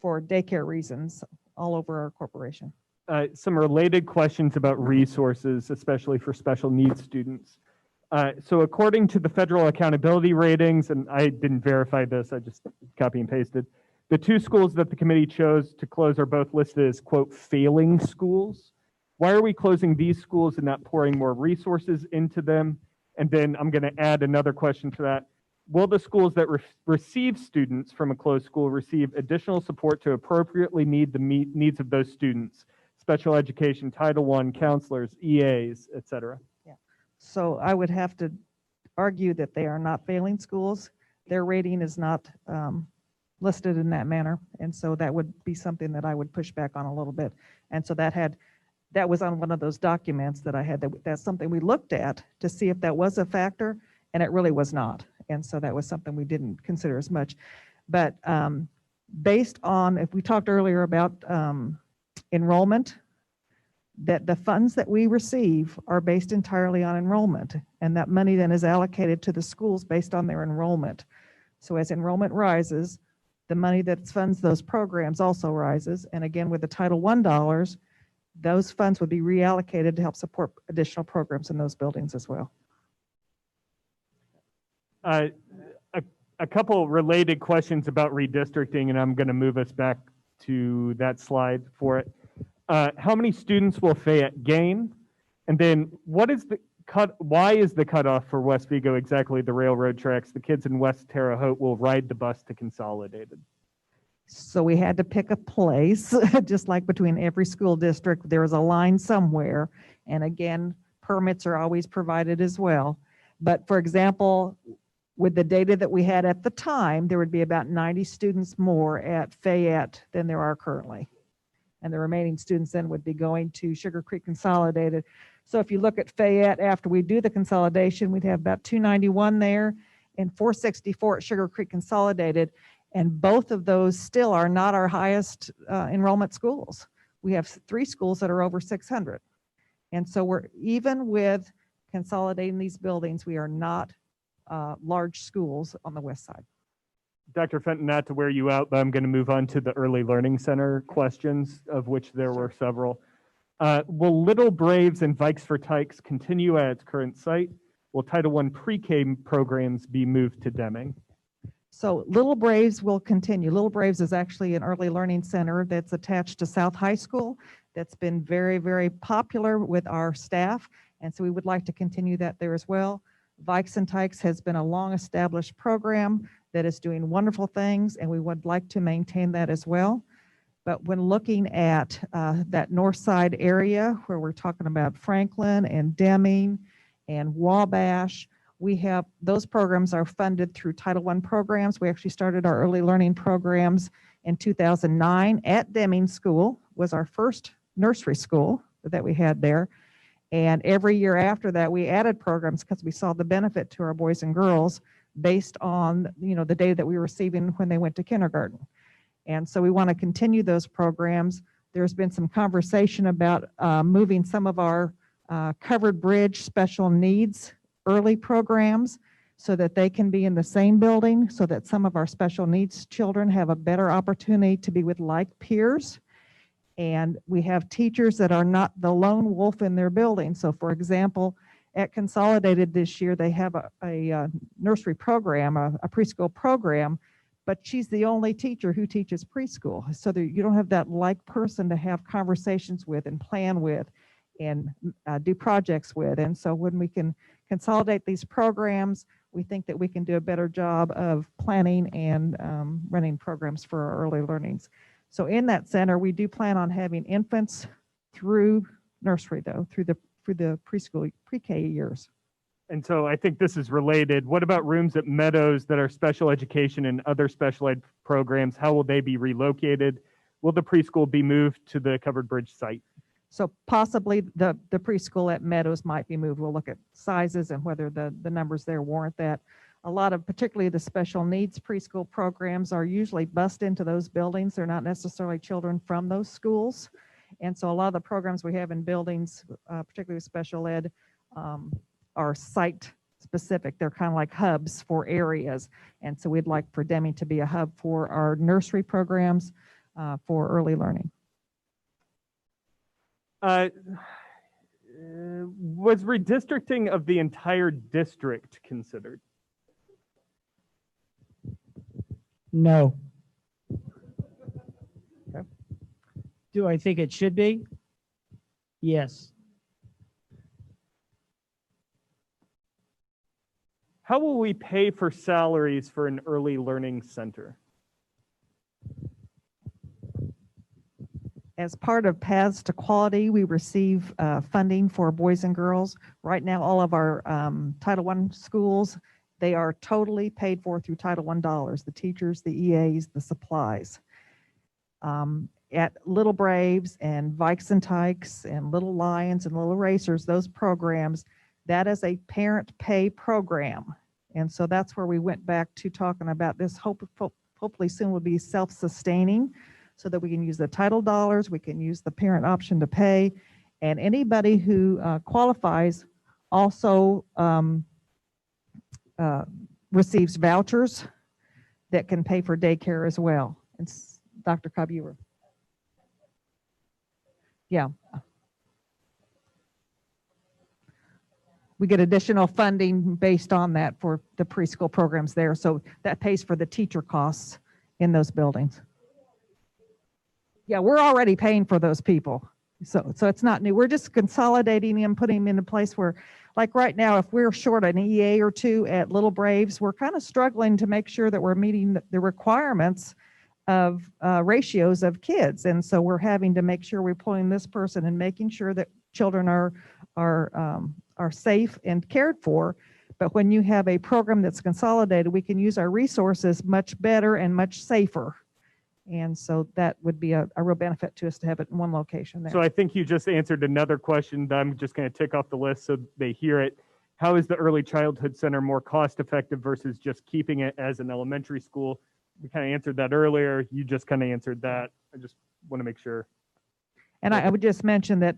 for daycare reasons all over our corporation. Some related questions about resources, especially for special needs students. So according to the federal accountability ratings, and I didn't verify this, I just copy and pasted, the two schools that the committee chose to close are both listed as, quote, failing schools. Why are we closing these schools and not pouring more resources into them? And then I'm going to add another question to that. Will the schools that receive students from a closed school receive additional support to appropriately meet the needs of those students? Special education, Title I, counselors, EAs, et cetera. Yeah. So I would have to argue that they are not failing schools. Their rating is not listed in that manner. And so that would be something that I would push back on a little bit. And so that was on one of those documents that I had, that's something we looked at to see if that was a factor, and it really was not. And so that was something we didn't consider as much. But based on, if we talked earlier about enrollment, that the funds that we receive are based entirely on enrollment, and that money then is allocated to the schools based on their enrollment. So as enrollment rises, the money that funds those programs also rises. And again, with the Title I dollars, those funds would be reallocated to help support additional programs in those buildings as well. A couple related questions about redistricting, and I'm going to move us back to that slide for it. How many students will Fayette gain? And then what is the why is the cutoff for West Vigo exactly the railroad tracks? The kids in West Terre Haute will ride the bus to Consolidated. So we had to pick a place, just like between every school district, there is a line somewhere. And again, permits are always provided as well. But for example, with the data that we had at the time, there would be about 90 students more at Fayette than there are currently. And the remaining students then would be going to Sugar Creek Consolidated. So if you look at Fayette, after we do the consolidation, we'd have about 291 there and 464 at Sugar Creek Consolidated. And both of those still are not our highest enrollment schools. We have 3 schools that are over 600. And so we're, even with consolidating these buildings, we are not large schools on the west side. Dr. Fenton, not to wear you out, but I'm going to move on to the Early Learning Center questions, of which there were several. Will Little Braves and Vikes for Tykes continue at its current site? Will Title I pre-K programs be moved to Deming? So Little Braves will continue. Little Braves is actually an early learning center that's attached to South High School that's been very, very popular with our staff. And so we would like to continue that there as well. Vikes and Tykes has been a long established program that is doing wonderful things, and we would like to maintain that as well. But when looking at that north side area where we're talking about Franklin and Deming and Wabash, we have, those programs are funded through Title I programs. We actually started our early learning programs in 2009 at Deming School, was our first nursery school that we had there. And every year after that, we added programs because we saw the benefit to our boys and girls based on, you know, the data that we were receiving when they went to kindergarten. And so we want to continue those programs. There's been some conversation about moving some of our covered bridge special needs early programs so that they can be in the same building, so that some of our special needs children have a better opportunity to be with like peers. And we have teachers that are not the lone wolf in their building. So for example, at Consolidated this year, they have a nursery program, a preschool program, but she's the only teacher who teaches preschool. So that you don't have that like person to have conversations with and plan with. and do projects with. And so when we can consolidate these programs, we think that we can do a better job of planning and running programs for our early learnings. So in that center, we do plan on having infants through nursery, though, through the preschool, pre-K years. And so I think this is related. What about rooms at Meadows that are special education and other special ed programs? How will they be relocated? Will the preschool be moved to the Covered Bridge site? So possibly the preschool at Meadows might be moved. We'll look at sizes and whether the numbers there warrant that. A lot of, particularly the special needs preschool programs, are usually bused into those buildings. They're not necessarily children from those schools. And so a lot of the programs we have in buildings, particularly with special ed, are site specific. They're kind of like hubs for areas. And so we'd like for Deming to be a hub for our nursery programs for early learning. Was redistricting of the entire district considered? No. Okay. Do I think it should be? Yes. How will we pay for salaries for an early learning center? As part of Paths to Quality, we receive funding for boys and girls. Right now, all of our Title I schools, they are totally paid for through Title I dollars, the teachers, the EAs, the supplies. At Little Braves and Vikes and Tykes and Little Lions and Little Racers, those programs, that is a parent pay program. And so that's where we went back to talking about this. Hopefully soon will be self-sustaining, so that we can use the title dollars, we can use the parent option to pay, and anybody who qualifies also receives vouchers that can pay for daycare as well. And Dr. Cobb, you were. Yeah. We get additional funding based on that for the preschool programs there, so that pays for the teacher costs in those buildings. Yeah, we're already paying for those people. So it's not new. We're just consolidating them, putting them in a place where, like right now, if we're short an EA or two at Little Braves, we're kind of struggling to make sure that we're meeting the requirements of ratios of kids. And so we're having to make sure we're pulling this person and making sure that children are safe and cared for. But when you have a program that's consolidated, we can use our resources much better and much safer. And so that would be a real benefit to us to have it in one location there. So I think you just answered another question that I'm just going to tick off the list so they hear it. How is the Early Childhood Center more cost effective versus just keeping it as an elementary school? We kind of answered that earlier. You just kind of answered that. I just want to make sure. And I would just mention that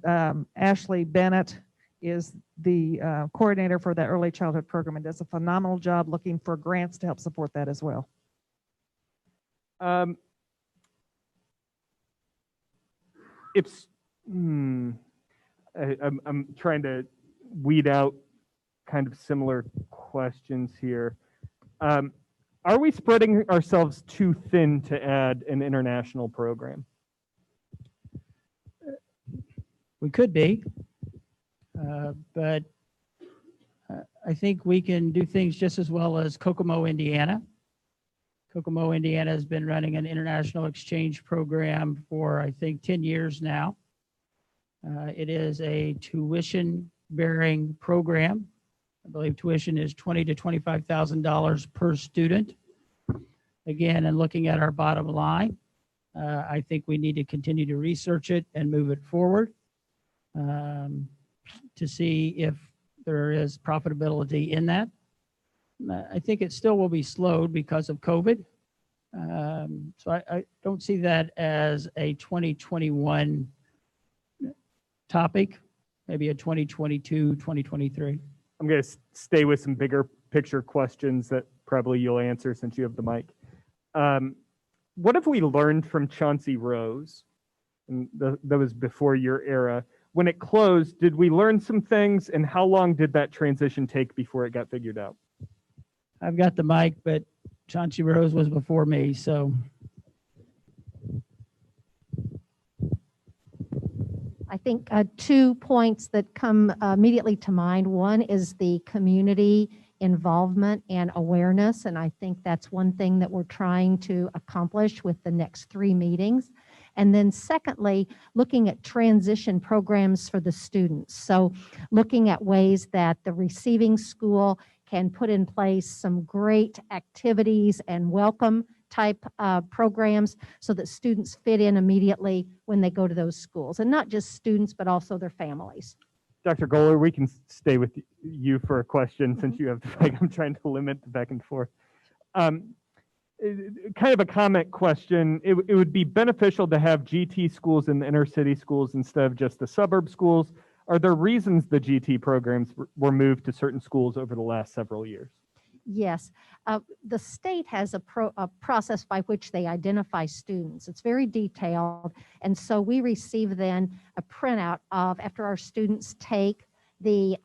Ashley Bennett is the coordinator for that early childhood program and does a phenomenal job looking for grants to help support that as well. I'm trying to weed out kind of similar questions here. Are we spreading ourselves too thin to add an international program? We could be, but I think we can do things just as well as Kokomo, Indiana. Kokomo, Indiana has been running an international exchange program for, I think, 10 years now. It is a tuition-bearing program. I believe tuition is $20,000 to $25,000 per student. Again, and looking at our bottom line, I think we need to continue to research it and move it forward to see if there is profitability in that. I think it still will be slowed because of COVID. So I don't see that as a 2021 topic, maybe a 2022, 2023. I'm going to stay with some bigger picture questions that probably you'll answer since you have the mic. What have we learned from Chauncey Rose? And that was before your era. When it closed, did we learn some things, and how long did that transition take before it got figured out? I've got the mic, but Chauncey Rose was before me, so. I think 2 points that come immediately to mind. One is the community involvement and awareness, and I think that's one thing that we're trying to accomplish with the next 3 meetings. And then secondly, looking at transition programs for the students. So looking at ways that the receiving school can put in place some great activities and welcome type programs so that students fit in immediately when they go to those schools, and not just students, but also their families. Dr. Goller, we can stay with you for a question since you have the mic. I'm trying to limit the back and forth. Kind of a comment question. It would be beneficial to have GT schools in the inner city schools instead of just the suburb schools. Are there reasons the GT programs were moved to certain schools over the last several years? Yes, the state has a process by which they identify students. It's very detailed, and so we receive then a printout of, after our students take the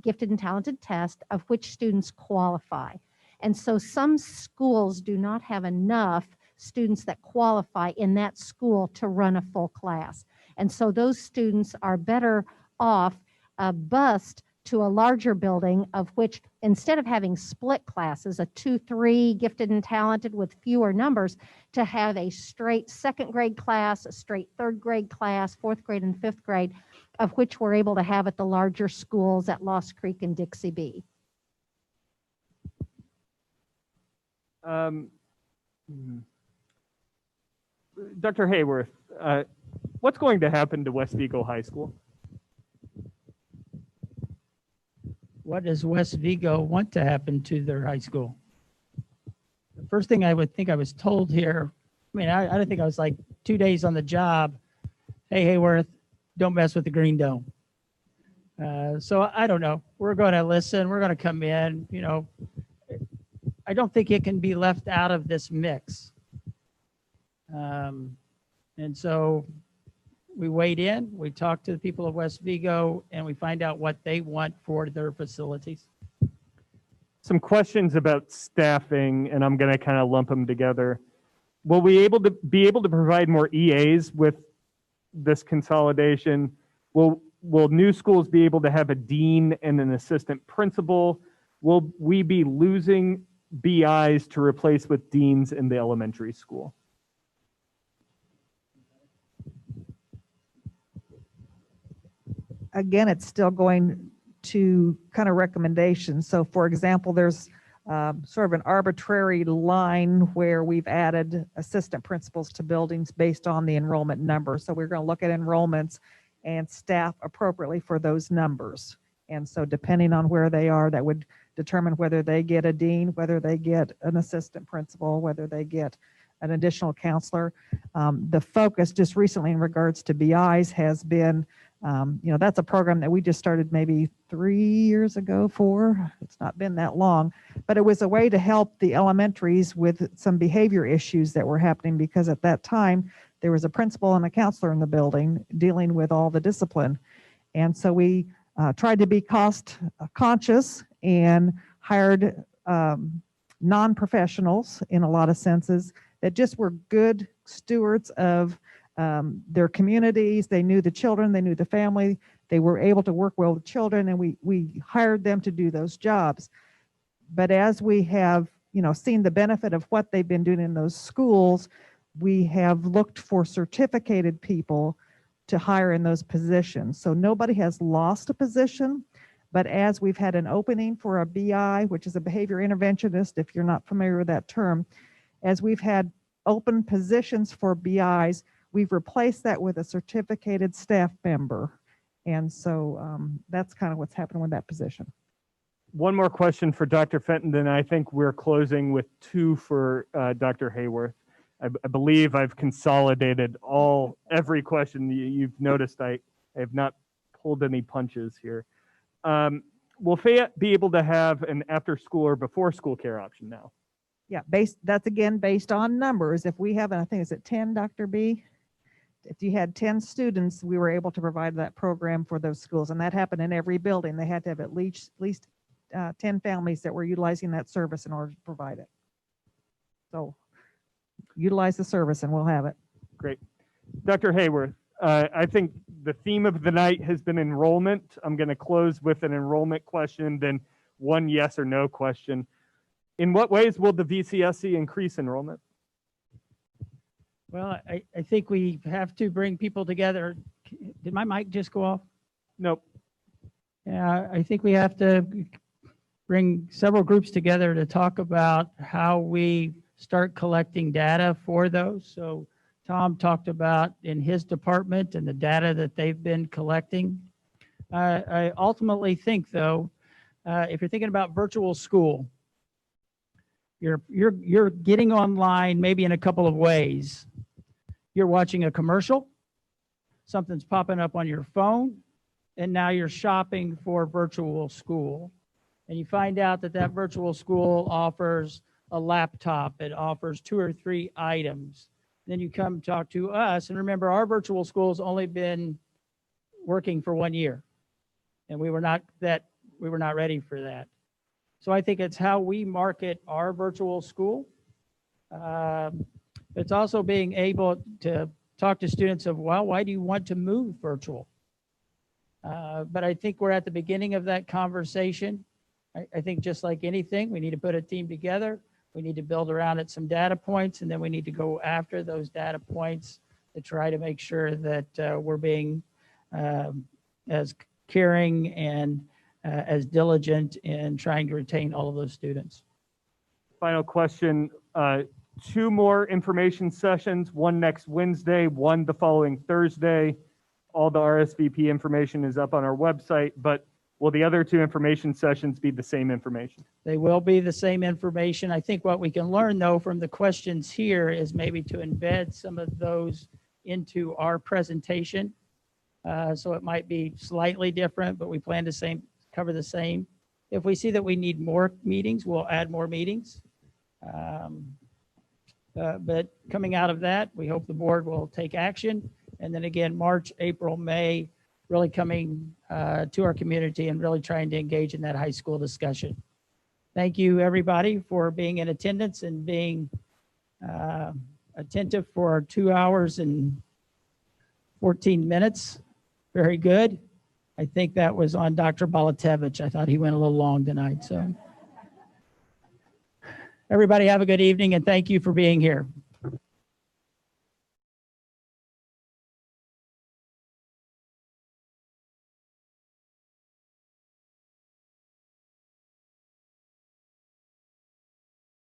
gifted and talented test, of which students qualify. And so some schools do not have enough students that qualify in that school to run a full class. And so those students are better off bused to a larger building, of which, instead of having split classes, a 2-3 gifted and talented with fewer numbers, to have a straight 2nd grade class, a straight 3rd grade class, 4th grade and 5th grade, of which we're able to have at the larger schools at Lost Creek and Dixie B. Dr. Hayworth, what's going to happen to West Vigo High School? What does West Vigo want to happen to their high school? The first thing I would think I was told here, I mean, I don't think I was like 2 days on the job. Hey, Hayworth, don't mess with the green dome. So I don't know. We're going to listen. We're going to come in. You know, I don't think it can be left out of this mix. And so we wade in, we talk to the people of West Vigo, and we find out what they want for their facilities. Some questions about staffing, and I'm going to kind of lump them together. Will we be able to provide more EAs with this consolidation? Will new schools be able to have a dean and an assistant principal? Will we be losing BIs to replace with deans in the elementary school? Again, it's still going to kind of recommendations. So for example, there's sort of an arbitrary line where we've added assistant principals to buildings based on the enrollment number. So we're going to look at enrollments and staff appropriately for those numbers. And so depending on where they are, that would determine whether they get a dean, whether they get an assistant principal, whether they get an additional counselor. The focus just recently in regards to BIs has been, that's a program that we just started maybe 3 years ago, 4. It's not been that long, but it was a way to help the elementaries with some behavior issues that were happening, because at that time there was a principal and a counselor in the building dealing with all the discipline. And so we tried to be cost conscious and hired non-professionals in a lot of senses that just were good stewards of their communities. They knew the children, they knew the family, they were able to work well with children, and we hired them to do those jobs. But as we have, seen the benefit of what they've been doing in those schools, we have looked for certificated people to hire in those positions. So nobody has lost a position, but as we've had an opening for a BI, which is a behavior interventionist, if you're not familiar with that term, as we've had open positions for BIs, we've replaced that with a certificated staff member. And so that's kind of what's happening with that position. One more question for Dr. Fenton, and I think we're closing with 2 for Dr. Hayworth. I believe I've consolidated every question. You've noticed I have not pulled any punches here. Will Fayette be able to have an after school or before school care option now? Yeah, that's again based on numbers. If we have, I think it's at 10, Dr. B. If you had 10 students, we were able to provide that program for those schools, and that happened in every building. They had to have at least 10 families that were utilizing that service in order to provide it. So utilize the service and we'll have it. Great. Dr. Hayworth, I think the theme of the night has been enrollment. I'm going to close with an enrollment question, then one yes or no question. In what ways will the VCSE increase enrollment? Well, I think we have to bring people together. Did my mic just go off? Nope. Yeah, I think we have to bring several groups together to talk about how we start collecting data for those. So Tom talked about in his department and the data that they've been collecting. I ultimately think, though, if you're thinking about virtual school, you're getting online maybe in a couple of ways. You're watching a commercial, something's popping up on your phone, and now you're shopping for virtual school. And you find out that that virtual school offers a laptop, it offers 2 or 3 items. Then you come talk to us, and remember, our virtual school's only been working for 1 year, and we were not ready for that. So I think it's how we market our virtual school. It's also being able to talk to students of, well, why do you want to move virtual? But I think we're at the beginning of that conversation. I think just like anything, we need to put a team together. We need to build around it some data points, and then we need to go after those data points to try to make sure that we're being as caring and as diligent in trying to retain all of those students. Final question. 2 more information sessions, one next Wednesday, one the following Thursday. All the RSVP information is up on our website, but will the other 2 information sessions be the same information? They will be the same information. I think what we can learn, though, from the questions here is maybe to embed some of those into our presentation. So it might be slightly different, but we plan to cover the same. If we see that we need more meetings, we'll add more meetings. But coming out of that, we hope the board will take action. And then again, March, April, May, really coming to our community and really trying to engage in that high school discussion. Thank you, everybody, for being in attendance and being attentive for 2 hours and 14 minutes. Very good. I think that was on Dr. Balatevich. I thought he went a little long tonight. So everybody have a good evening, and thank you for being here.